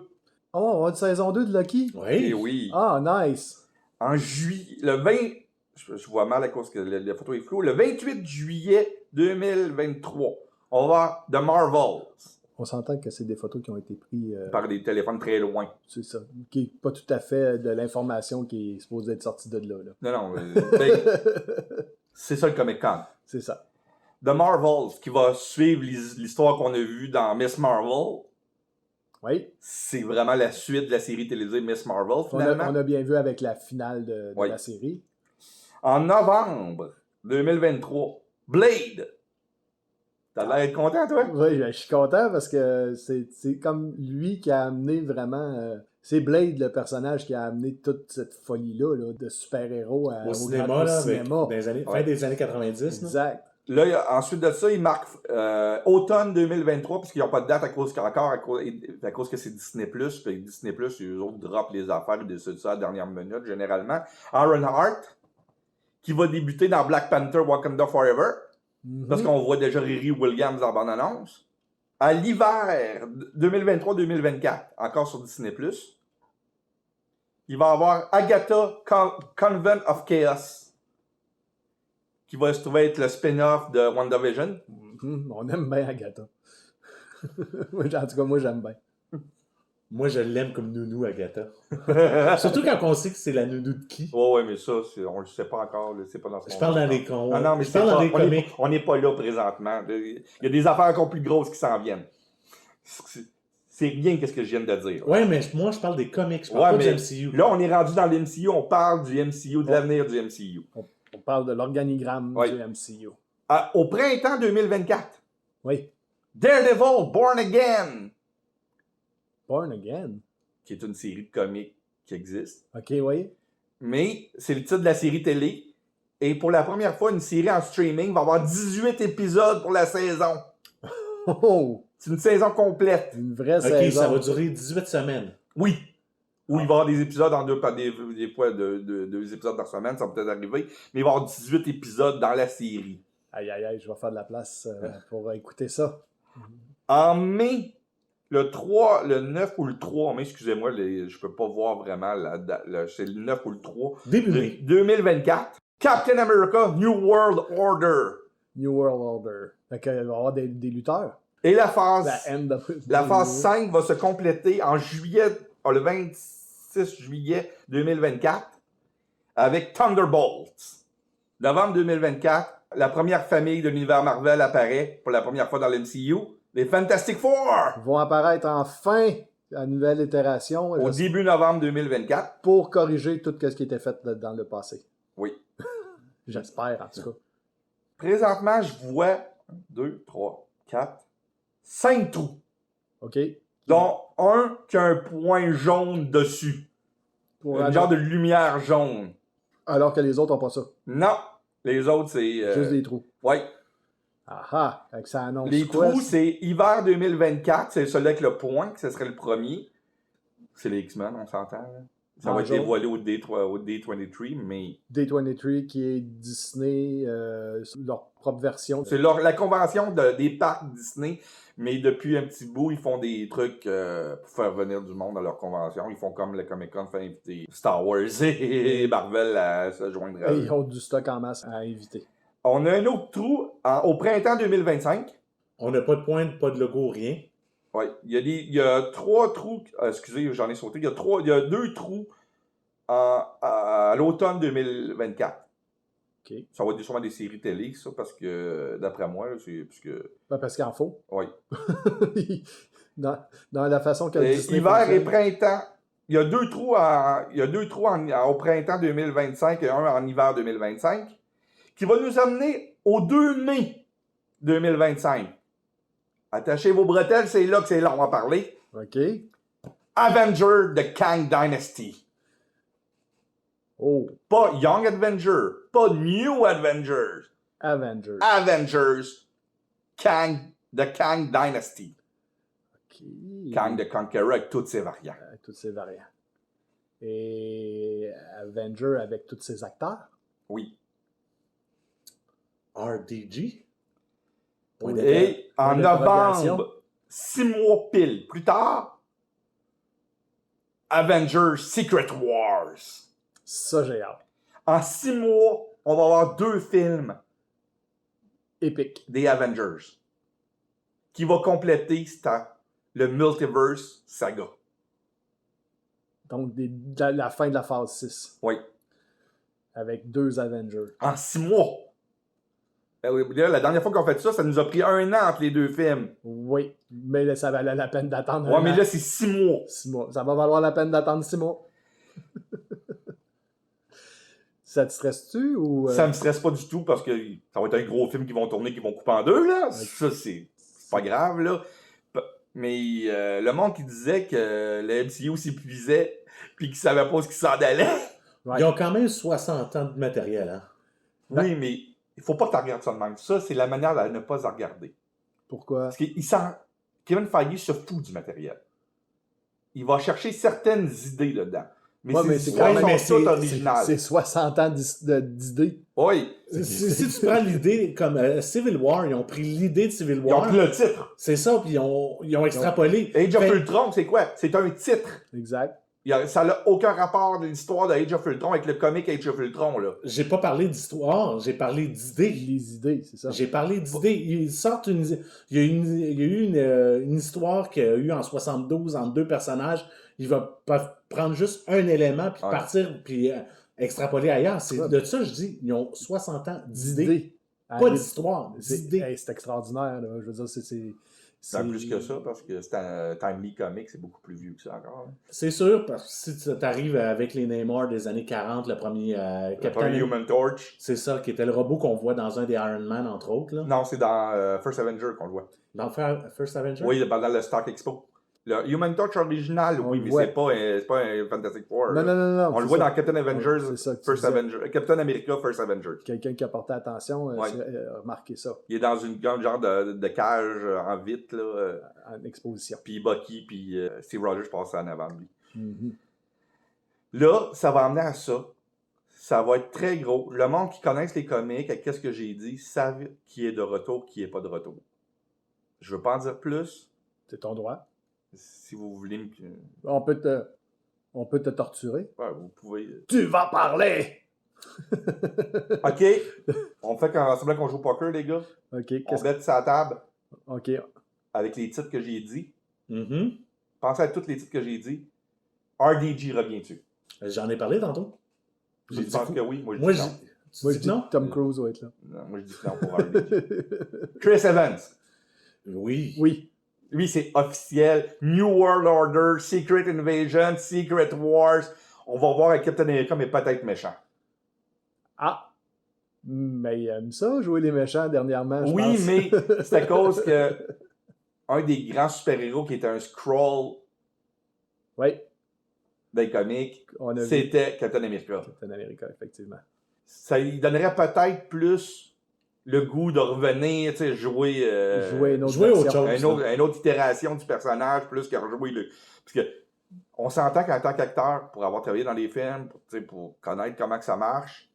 on va avoir une saison 2 de Lucky? Oui. Et oui. Ah, nice. En juillet, le 20... Je vois mal à cause que la photo est floue. Le 28 juillet 2023, on va avoir The Marvels. On s'entend que c'est des photos qui ont été prises... par des téléphones très loin. C'est ça. Qui n'est pas tout à fait de l'information qui est supposée être sortie de là. Non. C'est ça le Comic-Con. C'est ça. The Marvels, qui va suivre l'histoire qu'on a vue dans Miss Marvel. Oui. C'est vraiment la suite de la série télévisée Miss Marvel, finalement. On a bien vu avec la finale de la série. En novembre 2023, Blade. T'as l'air d'être content, toi? Oui, je suis content parce que c'est comme lui qui a amené vraiment... c'est Blade, le personnage, qui a amené toute cette folie-là de super-héros au cinéma. Fin des années 90. Exact. Là, ensuite de ça, il marque automne 2023, puisqu'ils n'ont pas de date à cause que c'est Disney+. Puis Disney+, eux autres drop les affaires, ils décident ça à la dernière minute, généralement. Ironheart, qui va débuter dans Black Panther Wakanda Forever, parce qu'on voit déjà Riri Williams en bande-annonce. À l'hiver 2023-2024, encore sur Disney+, il va y avoir Agatha Convent of Chaos, qui va se trouver être le spin-off de WandaVision. On aime bien Agatha. En tout cas, moi, j'aime bien. Moi, je l'aime comme nounou, Agatha. Surtout quand on sait que c'est la nounou de qui. Ouais, mais ça, on le sait pas encore. Là, c'est pas dans ce Je parle dans moment. les cons. Non, mais je parle dans les comics. on n'est pas là présentement. Il y a des affaires encore plus grosses qui s'en viennent. C'est rien qu'est-ce que je viens de dire. Ouais, mais moi, je parle des comics. Je parle pas du MCU. Là, on est rendu dans l'MCU. On parle du MCU, de l'avenir du MCU. On parle de l'organigramme Oui. du MCU. Au printemps 2024, Oui. Daredevil, Born Again, Born Again. qui est une série de comics qui existe. OK, oui. Mais c'est le titre de la série télé. Et pour la première fois, une série en streaming va avoir 18 épisodes pour la saison. Oh! C'est une saison complète. Une vraie Ok, saison. ça va durer 18 semaines. Oui. Où il va y avoir des épisodes en deux, des fois deux épisodes par semaine, ça va peut-être arriver. Mais il va y avoir 18 épisodes dans la série. Aïe, aïe, aïe, je vais faire de la place pour écouter ça. En mai, le 3, le 9 ou le 3, mais excusez-moi, je peux pas voir vraiment la date, c'est le 9 ou le 3. Début mai. 2024. Captain America, New World Order. New World Order. Fait qu'il va y avoir des lutteurs. Et la phase, La phase 5 va se compléter en juillet, le 26 juillet 2024 avec Thunderbolts. Novembre 2024, la première famille de l'univers Marvel apparaît pour la première fois dans l'MCU, les Fantastic Four. Ils vont apparaître enfin à nouvelle itération. Au début novembre 2024. Pour corriger tout ce qui était fait dans le passé. Oui. J'espère, en tout cas. Présentement, je vois 1, 2, 3, 4, 5 trous. OK? Dont un qui a un point jaune dessus. Un genre de lumière jaune. Alors que les autres n'ont pas ça. Non. Les autres, c'est... Juste des trous. Oui. Ah ah! Fait que ça annonce Les quoi, trous, c'est hiver 2024. C'est celui avec le point, que ce serait le premier. C'est les X-Men, on s'entend. Là. Ça va être jaune. dévoilé au D23, mais... D23 qui est Disney, leur propre version. C'est la convention des parcs Disney, mais depuis un petit bout, ils font des trucs pour faire venir du monde à leur convention. Ils font comme le Comic-Con fait inviter Star Wars et Marvel à se joindre à Et eux. ils ont du stock en masse à inviter. On a un autre trou au printemps 2025. On n'a pas de pointe, pas de logo, rien. Oui, il y a 3 trous. Excusez, j'en ai sauté. Il y a 2 trous à l'automne 2024. OK. Ça va être sûrement des séries télé, ça, parce que, d'après moi, c'est... Parce que... Parce qu'il en faut. Oui. dans la façon que Disney hiver fonctionne. et printemps. Il y a 2 trous, au printemps 2025 et un en hiver 2025, qui va nous amener au 2 mai 2025. Attachez vos bretelles, c'est là que c'est long à parler. OK. Avenger The Kang Dynasty. Oh, Pas Young Avenger, pas New Avengers. Avengers. Avengers The Kang Dynasty. OK. Kang the Conqueror avec toutes ses variantes. Avec toutes ces variants. Et Avenger avec tous ses acteurs. Oui. RDG. Et en d'interrogation. novembre, 6 mois pile plus tard, Avengers Secret Wars. Ça, j'ai hâte. En 6 mois, on va avoir 2 films Épique. des Avengers qui va compléter le Multiverse Saga. Donc, la fin de la phase 6. Oui. Avec 2 Avengers. En 6 mois. Là, la dernière fois qu'on a fait ça, ça nous a pris 1 an entre les 2 films. Oui, mais là, ça valait la peine d'attendre. Ouais, mais là, c'est 6 mois. 6 mois. Ça va valoir la peine d'attendre 6 mois. Ça te stresse-tu ou. Ça me stresse pas du tout parce que ça va être un gros film qu'ils vont tourner, qu'ils vont couper en 2, là. Ça, c'est pas grave, là. Mais le monde qui disait que le MCU s'épuisait puis qu'ils savaient pas ce qui s'en allait. Ouais. Ils ont quand même 60 ans de matériel, hein? Oui, mais il faut pas que tu regardes ça de même. Ça, c'est la manière de ne pas en regarder. Pourquoi? Parce qu'il Kevin Feige se fout du matériel. Il va chercher certaines idées dedans. Mais Ouais, ces mais c'est histoires quand même sont toutes originales. C'est 60 ans d'idées. Oui. Si tu prends l'idée comme Civil War, ils ont pris l'idée de Civil Ils ont War. pris le titre. C'est ça, puis ils ont extrapolé. Age of Fait- Ultron, c'est quoi? C'est un titre. Exact. Ça n'a aucun rapport de l'histoire de Age of Ultron avec le comic Age of Ultron, là. J'ai pas parlé d'histoire, j'ai parlé d'idées. Les idées, c'est ça. J'ai parlé d'idées. Ils sortent il y a eu une histoire qu'il y a eu en 72 entre deux personnages. Ils peuvent prendre juste un élément puis partir puis extrapoler ailleurs. C'est de ça je dis, ils ont 60 ans d'idées. Pas d'histoire, d'idées. Hey, c'est extraordinaire, là. Je veux dire, C'est plus que ça, parce que c'est un Timely Comics, c'est beaucoup plus vieux que ça encore. Hein. C'est sûr, parce que si tu arrives avec les Namor des années 40, le premier Human Torch. C'est ça, qui était le robot qu'on voit dans un des Iron Man, entre autres. Là. Non, c'est dans First Avenger qu'on le voit. Dans First Avenger? Oui, pendant le Stark Expo. Le Human Torch original, oui, mais c'est pas un Fantastic Four. Non. On le voit dans Captain Avengers, First Avenger, Captain America, First Avenger. Quelqu'un qui a porté attention a remarqué ça. Il est dans une genre de cage en vitre, là. En exposition. Puis Bucky, puis Steve Rogers passe en avant de lui. Mm-hmm. Là, ça va amener à ça. Ça va être très gros. Le monde qui connaisse les comics, avec qu'est-ce que j'ai dit, savent qui est de retour, qui est pas de retour. Je veux pas en dire plus. C'est ton droit. Si vous voulez me... On peut te torturer. Ouais, vous pouvez... Tu vas parler! OK. On fait semblant qu'on joue au poker, les gars. OK. On met ça à la table. OK. Avec les titres que j'ai dit. Mm-hmm. Pensez à tous les titres que j'ai dit. RDG revient-tu? J'en ai parlé tantôt. Je pense que oui. Moi, je dis non. Moi, je dis non. Tom Cruise va être là. Non, moi, je dis non pour RDG. Chris Evans. Oui. Oui. Lui, c'est officiel. New World Order, Secret Invasion, Secret Wars. On va voir avec Captain America, mais peut-être méchant. Ah! Mais il aime ça, jouer les méchants dernièrement, je pense. Oui, mais c'est à cause que un des grands super-héros qui était un Skrull des comics, c'était Captain America. Captain America, effectivement. Ça lui donnerait peut-être plus le goût de revenir, tu sais, jouer autre chose. Une autre itération du personnage, plus que rejouer le... Parce que on s'entend qu'en tant qu'acteur, pour avoir travaillé dans les films, pour connaître comment que ça marche,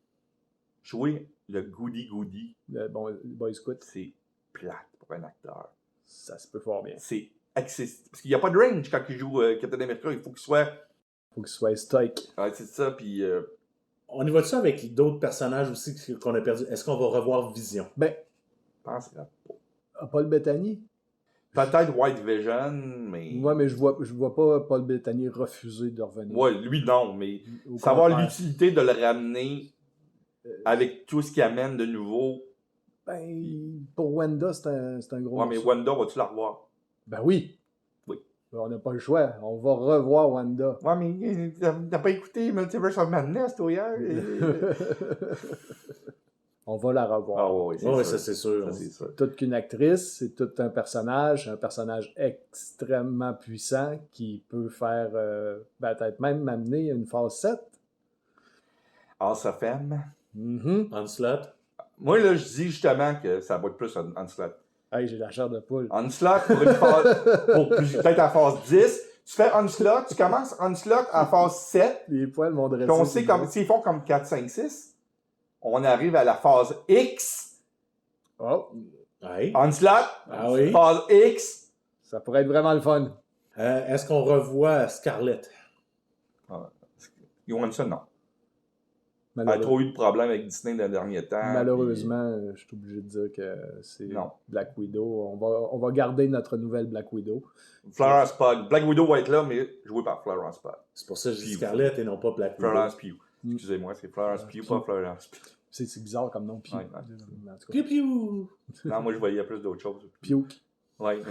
jouer le goody-goody, le Boy Scout, c'est plate pour un acteur. Ça se peut fort bien. C'est accessible. Parce qu'il n'y a pas de range quand il joue Captain America. Il faut qu'il soit stoïque. Ouais, c'est ça, puis... On y va-tu avec d'autres personnages aussi qu'on a perdus? Est-ce qu'on va revoir Vision? Ben, penserais pas. Paul Bettany? Peut-être White Vision, mais... Ouais, mais je vois pas Paul Bettany refuser de revenir. Ouais, lui non, mais savoir l'utilité de le ramener avec tout ce qu'il amène de nouveau. Ben, pour Wanda, c'est un gros... Ouais, mais Wanda, vas-tu la revoir? Ben oui. On n'a pas le choix. On va revoir Wanda. Ouais, mais t'as pas écouté Multiverse of Madness, toi, hier? On va la revoir. Ah oui, ça c'est sûr. C'est toute qu'une actrice, c'est tout un personnage extrêmement puissant qui peut faire, peut-être même m'amener une phase 7. House of M. Onslaught. Moi, là, je dis justement que ça va être plus un Onslaught. Hey, j'ai la chair de poule. Onslaught pour une phase, peut-être à phase 10. Tu fais Onslaught, tu commences Onslaught à phase 7. Les poils m'ont dressé. Puis on sait comme, s'ils font comme 4, 5, 6, on arrive à la phase X. Oh. Ouais. Onslaught. Ah oui. Phase X. Ça pourrait être vraiment le fun. Est-ce qu'on revoit Scarlett? Johansson, non. Elle a trop eu de problèmes avec Disney dans les derniers temps. Malheureusement, je suis obligé de dire que c'est Black Widow. On va garder notre nouvelle Black Widow. Florence Pugh. Black Widow va être là, mais jouée par Florence Pugh. C'est pour ça que je dis Scarlett et non pas Black Widow. Florence Pugh. Excusez-moi, c'est Florence Pugh, pas Florence Pugh. C'est bizarre comme nom, Pugh. Piu piu. Non, moi je voyais plus d'autres choses. Pugh. Ouais.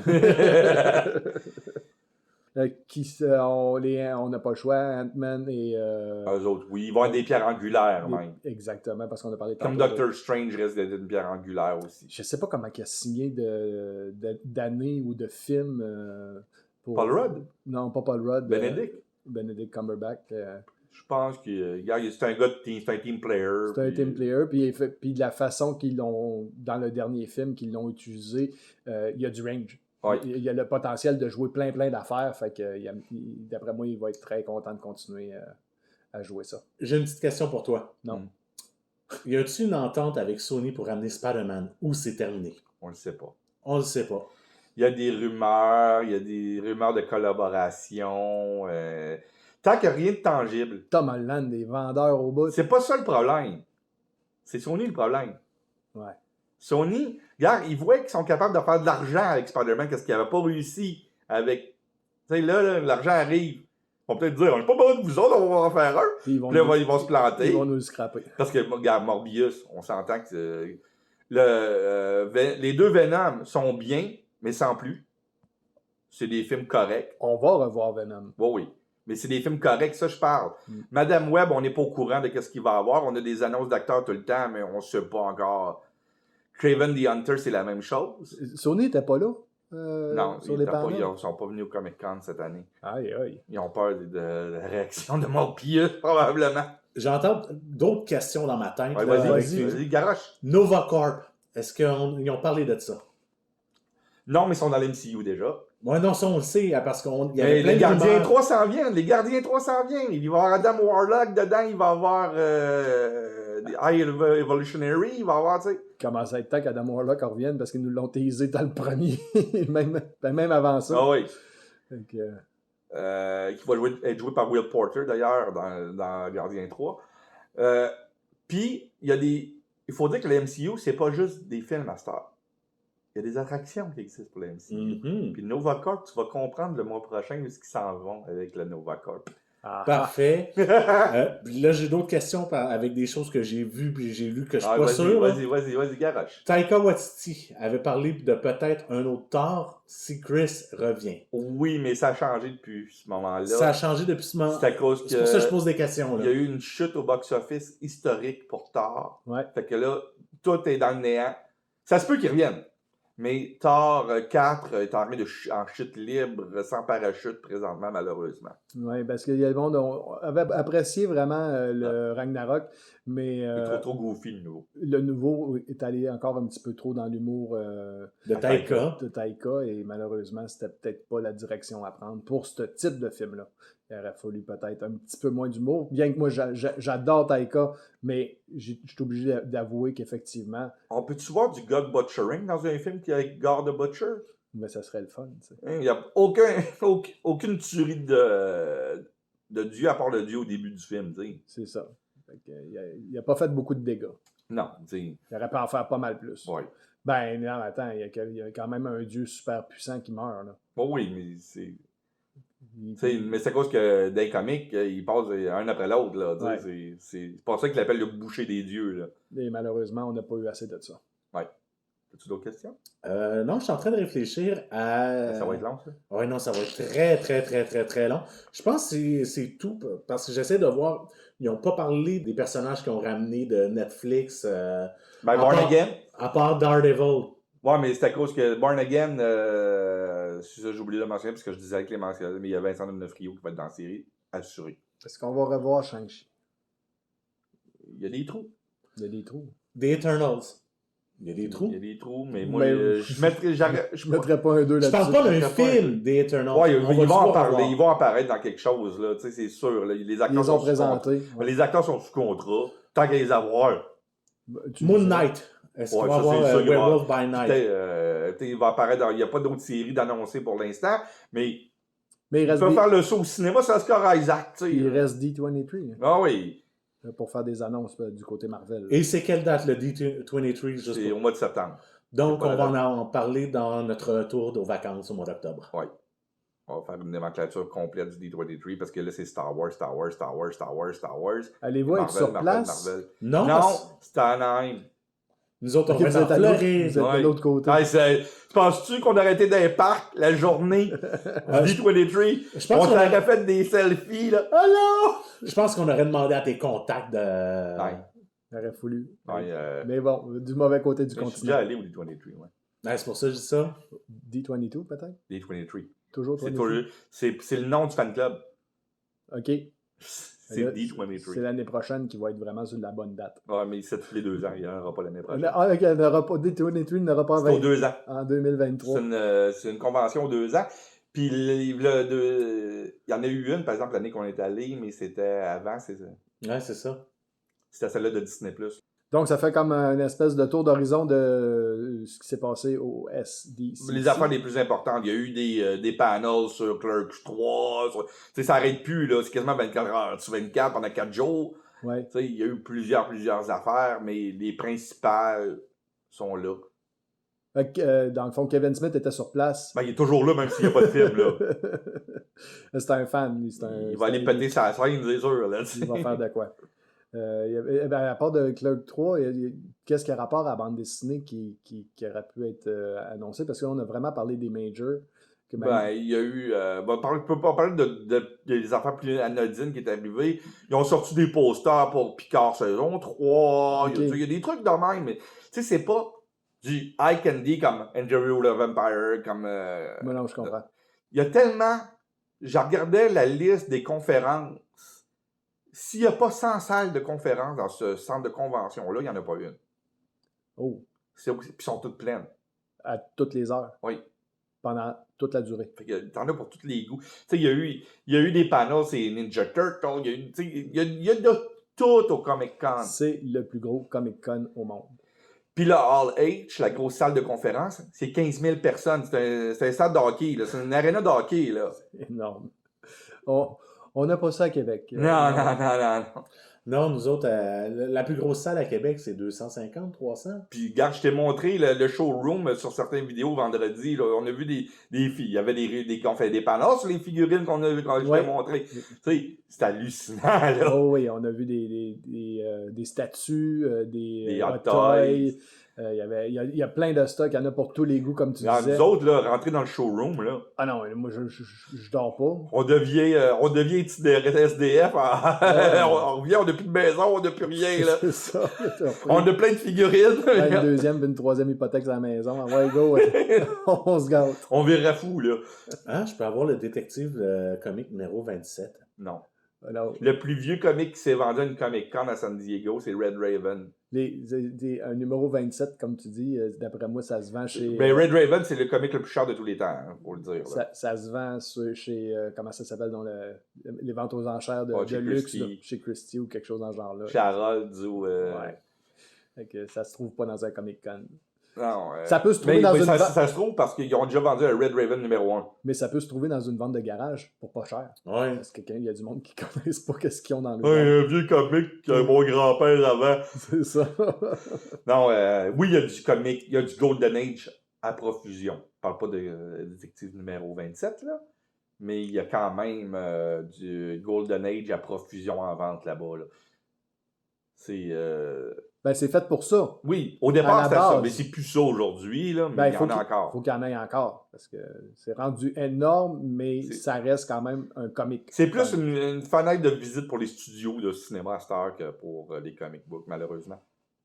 On n'a pas le choix, Ant-Man et... Eux autres, oui. Ils vont être des pierres angulaires, même. Exactement, parce qu'on a parlé de... Comme Doctor Strange reste d'être une pierre angulaire aussi. Je sais pas comment il a signé d'années ou de films pour... Paul Rudd? Non, pas Paul Rudd. Benedict Cumberbatch. Je pense que c'est un gars c'est un team player. C'est un team player, puis de la façon qu'ils l'ont, dans le dernier film, qu'ils l'ont utilisé, il y a du range. Ouais. Il y a le potentiel de jouer plein d'affaires, fait que d'après moi, il va être très content de continuer à jouer ça. J'ai une petite question pour toi. Non. Y a-t-il une entente avec Sony pour amener Spider-Man ou c'est terminé? On le sait pas. On le sait pas. Il y a des rumeurs de collaboration. Tant qu'il n'y a rien de tangible. Tom Holland, des vendeurs au bout. C'est pas ça le problème. C'est Sony le problème. Ouais. Sony, regarde, ils voient qu'ils sont capables de faire de l'argent avec Spider-Man, qu'est-ce qu'ils n'avaient pas réussi avec. Tu sais, là, l'argent arrive. Ils vont peut-être dire, on n'a pas besoin de vous autres, on va en faire un. Puis ils vont, Puis là, ils vont se planter. Ils vont nous le scraper. Parce que, regarde, Morbius, on s'entend que les deux Venom sont bien, mais sans plus. C'est des films corrects. On va revoir Venom. Oui. Mais c'est des films corrects, ça, je parle. Madame Web, on n'est pas au courant de ce qu'il va y avoir. On a des annonces d'acteurs tout le temps, mais on ne sait pas encore. Craven the Hunter, c'est la même chose. Sony n'était pas là? Non, sur les panneaux? ils ne sont pas venus au Comic-Con cette année. Aïe, aïe. Ils ont peur de la réaction de Morbius, probablement. J'entends d'autres questions dans ma tête. Ouais, là, avec vas-y, garoche. Nova Corp, est-ce qu'ils ont parlé de ça? Non, mais ils sont dans l'MCU déjà. Ouais, non, ça, on le sait, parce qu'il y avait plein Les de Gardiens rumeurs. 3 s'en viennent. Les Gardiens 3 s'en viennent. Il va y avoir Adam Warlock dedans. Il va y avoir High Evolutionary. Il va y avoir, tu sais. Comment ça être temps qu'Adam Warlock revienne parce qu'ils nous l'ont teasé dans le premier. même avant ça. Ah oui. Donc, Qui va être joué par Will Porter, d'ailleurs, dans Gardien 3. Puis, il faut dire que le MCU, c'est pas juste des films à Star. Il y a des attractions qui existent pour le MCU. Mm-hmm. Puis Nova Corp, tu vas comprendre le mois prochain où ce qu'ils s'en vont avec le Nova Corp. Parfait. Là, j'ai d'autres questions avec des choses que j'ai vues puis j'ai lu que je suis pas sûr. Vas-y, garoche. Taika Waititi avait parlé de peut-être un autre Thor si Chris revient. Oui, mais ça a changé depuis ce moment-là. Ça a changé depuis ce moment. C'est à cause que C'est pour ça que je pose des questions. Là. Il y a eu une chute au box-office historique pour Thor. Ouais. Fait que là, tout est dans le néant. Ça se peut qu'il revienne. Mais Thor 4 est en chute libre, sans parachute présentement, malheureusement. Oui, parce que le monde avait apprécié vraiment le Ragnarok, mais trop goofy, le nouveau. Le nouveau est allé encore un petit peu trop dans l'humour de Taika, et malheureusement, c'était peut-être pas la direction à prendre pour ce type de film-là. Il aurait fallu peut-être un petit peu moins d'humour, bien que moi, j'adore Taika, mais je suis obligé d'avouer qu'effectivement... On peut-tu voir du God Butchering dans un film qui est avec God the Butcher? Mais ça serait le fun, tu sais. Il n'y a aucune tuerie de dieu à part le dieu au début du film, tu sais. C'est ça. Il n'a pas fait beaucoup de dégâts. Non, tu sais. Il aurait pu en faire pas mal plus. Oui. Ben, non, attends, il y a quand même un dieu super puissant qui meurt, là. Oh oui, mais c'est... Mais c'est à cause que dans les comics, ils passent un après l'autre. Là, ouais. C'est pour ça qu'ils l'appellent le boucher des dieux. Là. Et malheureusement, on n'a pas eu assez de ça. Oui. As-tu d'autres questions? Non, je suis en train de réfléchir à... Ça va être long, ça? Oui, non, ça va être très, très, très, très, très long. Je pense que c'est tout, parce que j'essaie de voir... Ils n'ont pas parlé des personnages qu'ils ont ramenés de Netflix. Born Again? À part Daredevil. Ouais, mais c'est à cause que Born Again, c'est ça, j'ai oublié de le mentionner parce que je disais avec les mentions, mais il y a Vincent D'Onofrio qui va être dans la série, assuré. Est-ce qu'on va revoir Shang-Chi? Il y a des trous. Il y a des trous. The Eternals. Il y a des trous. Il y a des trous, mais moi, je mettrais pas un 2 là-dessus. Je parle pas d'un film, The Eternals. Ouais, ils vont en parler, ils vont apparaître dans quelque chose, là, tu sais, c'est sûr. Là, les acteurs ils ont présenté. Ouais. Les acteurs sont sous contrat, tant qu'à les avoir. Moon Knight. Est-ce qu'il va y avoir Werewolf by Night? Il va apparaître il n'y a pas d'autres séries d'annoncer pour l'instant, mais il reste peut faire le saut au cinéma, c'est Oscar Isaac. Il reste D23. Ah oui. Pour faire des annonces du côté Marvel. Et c'est quelle date le D23? C'est au mois de septembre. Donc, on va en parler dans notre retour aux vacances au mois d'octobre. Oui. On va faire une nomenclature complète du D23 parce que là, c'est Star Wars. Allez-vous être sur place? Marvel. Non, c'est Anaheim. Nous autres, on va être en Floride. Vous êtes de l'autre côté. Penses-tu qu'on aurait été dans les parcs la journée du D23? On s'aurait fait des selfies, là. Allô? Je pense qu'on aurait demandé à tes contacts de... Il aurait fallu. Mais bon, du mauvais côté du continent. Je suis déjà allé au D23, ouais. C'est pour ça que je dis ça. D22, peut-être? D23. Toujours c'est le nom du fan club. OK. C'est D23. C'est l'année prochaine qui va être vraiment sur la bonne date. Ouais, mais c'est tous les 2 ans. Il n'y en aura pas l'année prochaine. OK, D23 n'aura pas c'est 2 ans. En 2023. C'est une convention 2 ans. Puis il y en a eu une, par exemple, l'année qu'on est allé, mais c'était avant. Ouais, c'est ça. C'était celle-là de Disney+. Donc, ça fait comme une espèce de tour d'horizon de ce qui s'est passé au SDC. Les affaires les plus importantes, il y a eu des panels sur Clerks 3, tu sais, ça arrête plus, là, c'est quasiment 24 heures sur 24 pendant 4 jours. Ouais. Tu sais, il y a eu plusieurs affaires, mais les principales sont là. Fait que, dans le fond, Kevin Smith était sur place. Ben, il est toujours là, même s'il n'y a pas de film, là. C'est un fan. Il va aller péter sa scène, c'est sûr, là. Il va faire de quoi. À part de Clerk 3, qu'est-ce qui a rapport à la bande dessinée qui aurait pu être annoncé? Parce qu'on a vraiment parlé des majors. Ben, il y a eu... on peut pas parler des affaires plus anodines qui est arrivées. Ils ont sorti des posters pour Picard saison 3. Okay. Il y a des trucs de même, mais tu sais, c'est pas du eye candy comme Interview with a Vampire, comme... non, je comprends. Il y a tellement... Je regardais la liste des conférences. S'il n'y a pas 100 salles de conférences dans ce centre de convention-là, il n'y en a pas une. Oh. Puis ils sont toutes pleines. À toutes les heures. Oui. Pendant toute la durée. T'en as pour tous les goûts. Tu sais, il y a eu des panels, c'est Ninja Turtle, il y a de tout au Comic-Con. C'est le plus gros Comic-Con au monde. Puis là, Hall H, la grosse salle de conférence, c'est 15 000 personnes. C'est un stade de hockey, là. C'est une aréna de hockey, là. C'est énorme. On n'a pas ça à Québec. Non. Non, nous autres, la plus grosse salle à Québec, c'est 250, 300. Puis, regarde, je t'ai montré le showroom sur certaines vidéos vendredi. Là, on a vu des filles. Il y avait qu'on fait des panneaux sur les figurines qu'on a vu quand je t'ai montré. Tu sais, c'est hallucinant, là. Oh oui, on a vu des statues, des hot toys. Il y a plein de stocks, il y en a pour tous les goûts, comme tu disais. Nous autres, là, rentrer dans le showroom, là. Ah non, moi, je dors pas. On devient SDF. On revient, on n'a plus de maison, on n'a plus rien, là. C'est ça. On a plein de figurines. Une deuxième, une troisième hypothèque à la maison. Ouais, go. On se gâte. On verra fou, là. Hein, je peux avoir le détective comique numéro 27. Non. Alors, le plus vieux comic qui s'est vendu à une Comic-Con à San Diego, c'est Red Raven. Un numéro 27, comme tu dis, d'après moi, ça se vend chez... Mais Red Raven, c'est le comic le plus cher de tous les temps, hein, pour le dire. Ça se vend chez... comment ça s'appelle? Dans les ventes aux enchères de chez luxe, Christie. Là, chez Christie ou quelque chose dans ce genre-là. Chez Harold's ou... Ouais. Fait que ça se trouve pas dans un Comic-Con. Non, ça peut se trouver dans une vente... Ça se trouve parce qu'ils ont déjà vendu un Red Raven numéro 1. Mais ça peut se trouver dans une vente de garage pour pas cher. Ouais. Parce qu'il y a du monde qui connaissent pas qu'est-ce qu'ils ont dans le un vieux comic que mon grand-père avant. C'est ça. Non, oui, il y a du comic, il y a du Golden Age à profusion. Je parle pas de détective numéro 27, là. Mais il y a quand même du Golden Age à profusion en vente là-bas, là. C'est... Ben, c'est fait pour ça. Oui, au départ, c'était ça. base. Mais c'est plus ça aujourd'hui, là. Mais il y en a encore. Il faut qu'il y en ait encore. Parce que c'est rendu énorme, mais ça reste quand même un comic. C'est plus une fenêtre de visite pour les studios de cinéma à Star que pour les comic books, malheureusement.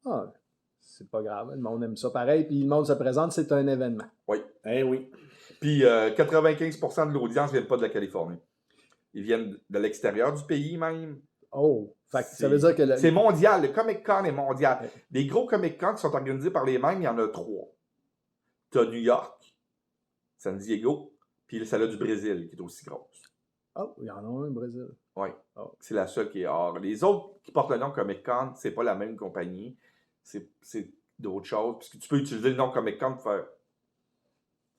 Ah, c'est pas grave. Le monde aime ça pareil. Puis le monde se présente, c'est un événement. Oui. Eh oui. Puis 95% de l'audience ne viennent pas de la Californie. Ils viennent de l'extérieur du pays même. Oh, fait que ça veut dire que... C'est mondial. Le Comic-Con est mondial. Ouais. Les gros Comic-Con qui sont organisés par les mêmes, il y en a 3. Tu as New York, San Diego, puis celle-là du Brésil, qui est aussi grosse. Oh, il y en a un au Brésil. Oui. Oh. C'est la seule qui est hors. Les autres qui portent le nom Comic-Con, c'est pas la même compagnie. C'est d'autres choses. Puisque tu peux utiliser le nom Comic-Con pour faire...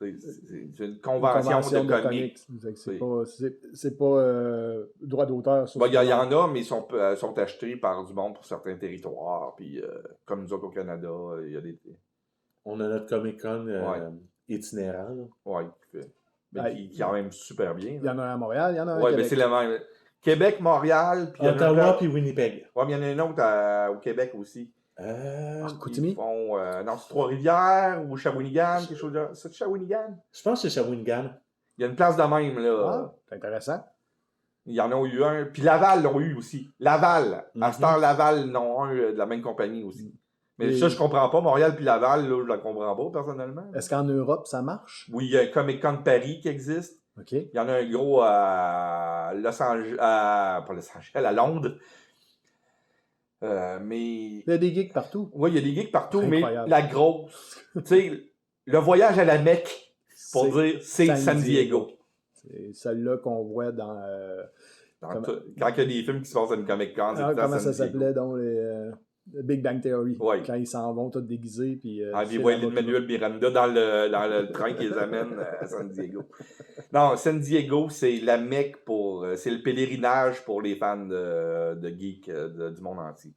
C'est une convention de comics. C'est pas droit d'auteur. Il y en a, mais ils sont achetés par du monde pour certains territoires. Puis, comme nous autres au Canada, il y a des... On a notre Comic-Con itinérant. Oui, mais qui est quand même super bien. Il y en a un à Montréal, il y en a un à Québec. Oui, mais c'est le même. Québec, Montréal, puis Ottawa, puis Winnipeg. Oui, mais il y en a un autre au Québec aussi. Chicoutimi? Non, c'est Trois-Rivières ou Shawinigan, quelque chose de... C'est Shawinigan? Je pense que c'est Shawinigan. Il y a une place de même, là. Ah, c'est intéressant. Il y en a eu un. Puis Laval l'ont eu aussi. Laval. À cette heure, Laval n'ont un de la même compagnie aussi. Mais ça, je comprends pas. Montréal puis Laval, là, je la comprends pas, personnellement. Est-ce qu'en Europe, ça marche? Oui, il y a un Comic-Con de Paris qui existe. OK. Il y en a un gros à Los Angeles... pas Los Angeles, à Londres. Mais... Il y a des geeks partout. Oui, il y a des geeks partout, Incroyable. Mais la grosse... tu sais, le voyage à la Mecque, pour dire, c'est San Diego. C'est celle-là qu'on voit dans... Quand il y a des films qui se passent à une Comic-Con, comment ça s'appelait, donc, les... Big Bang Theory. Ouais. Quand ils s'en vont tous déguisés. Puis, Puis ouais, Lin-Manuel Miranda dans le train qui les amène à San Diego. Non, San Diego, c'est la Mecque c'est le pèlerinage pour les fans de geek du monde entier.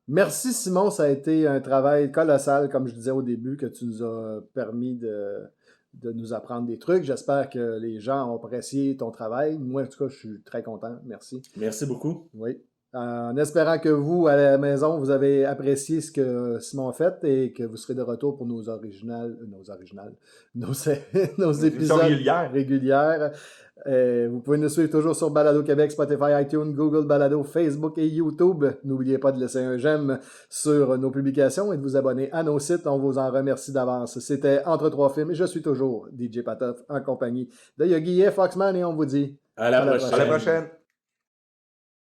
Merci Simon, ça a été un travail colossal, comme je disais au début, que tu nous as permis de nous apprendre des trucs. J'espère que les gens ont apprécié ton travail. Moi, en tout cas, je suis très content. Merci. Merci beaucoup. Oui. En espérant que vous, à la maison, vous avez apprécié ce que Simon a fait et que vous serez de retour pour nos épisodes régulières. Vous pouvez nous suivre toujours sur Balado Québec, Spotify, iTunes, Google Balado, Facebook et YouTube. N'oubliez pas de laisser un j'aime sur nos publications et de vous abonner à nos sites. On vous en remercie d'avance. C'était Entre trois films et je suis toujours DJ Patoff en compagnie de Yogi et Foxman et on vous dit à la prochaine. À la prochaine.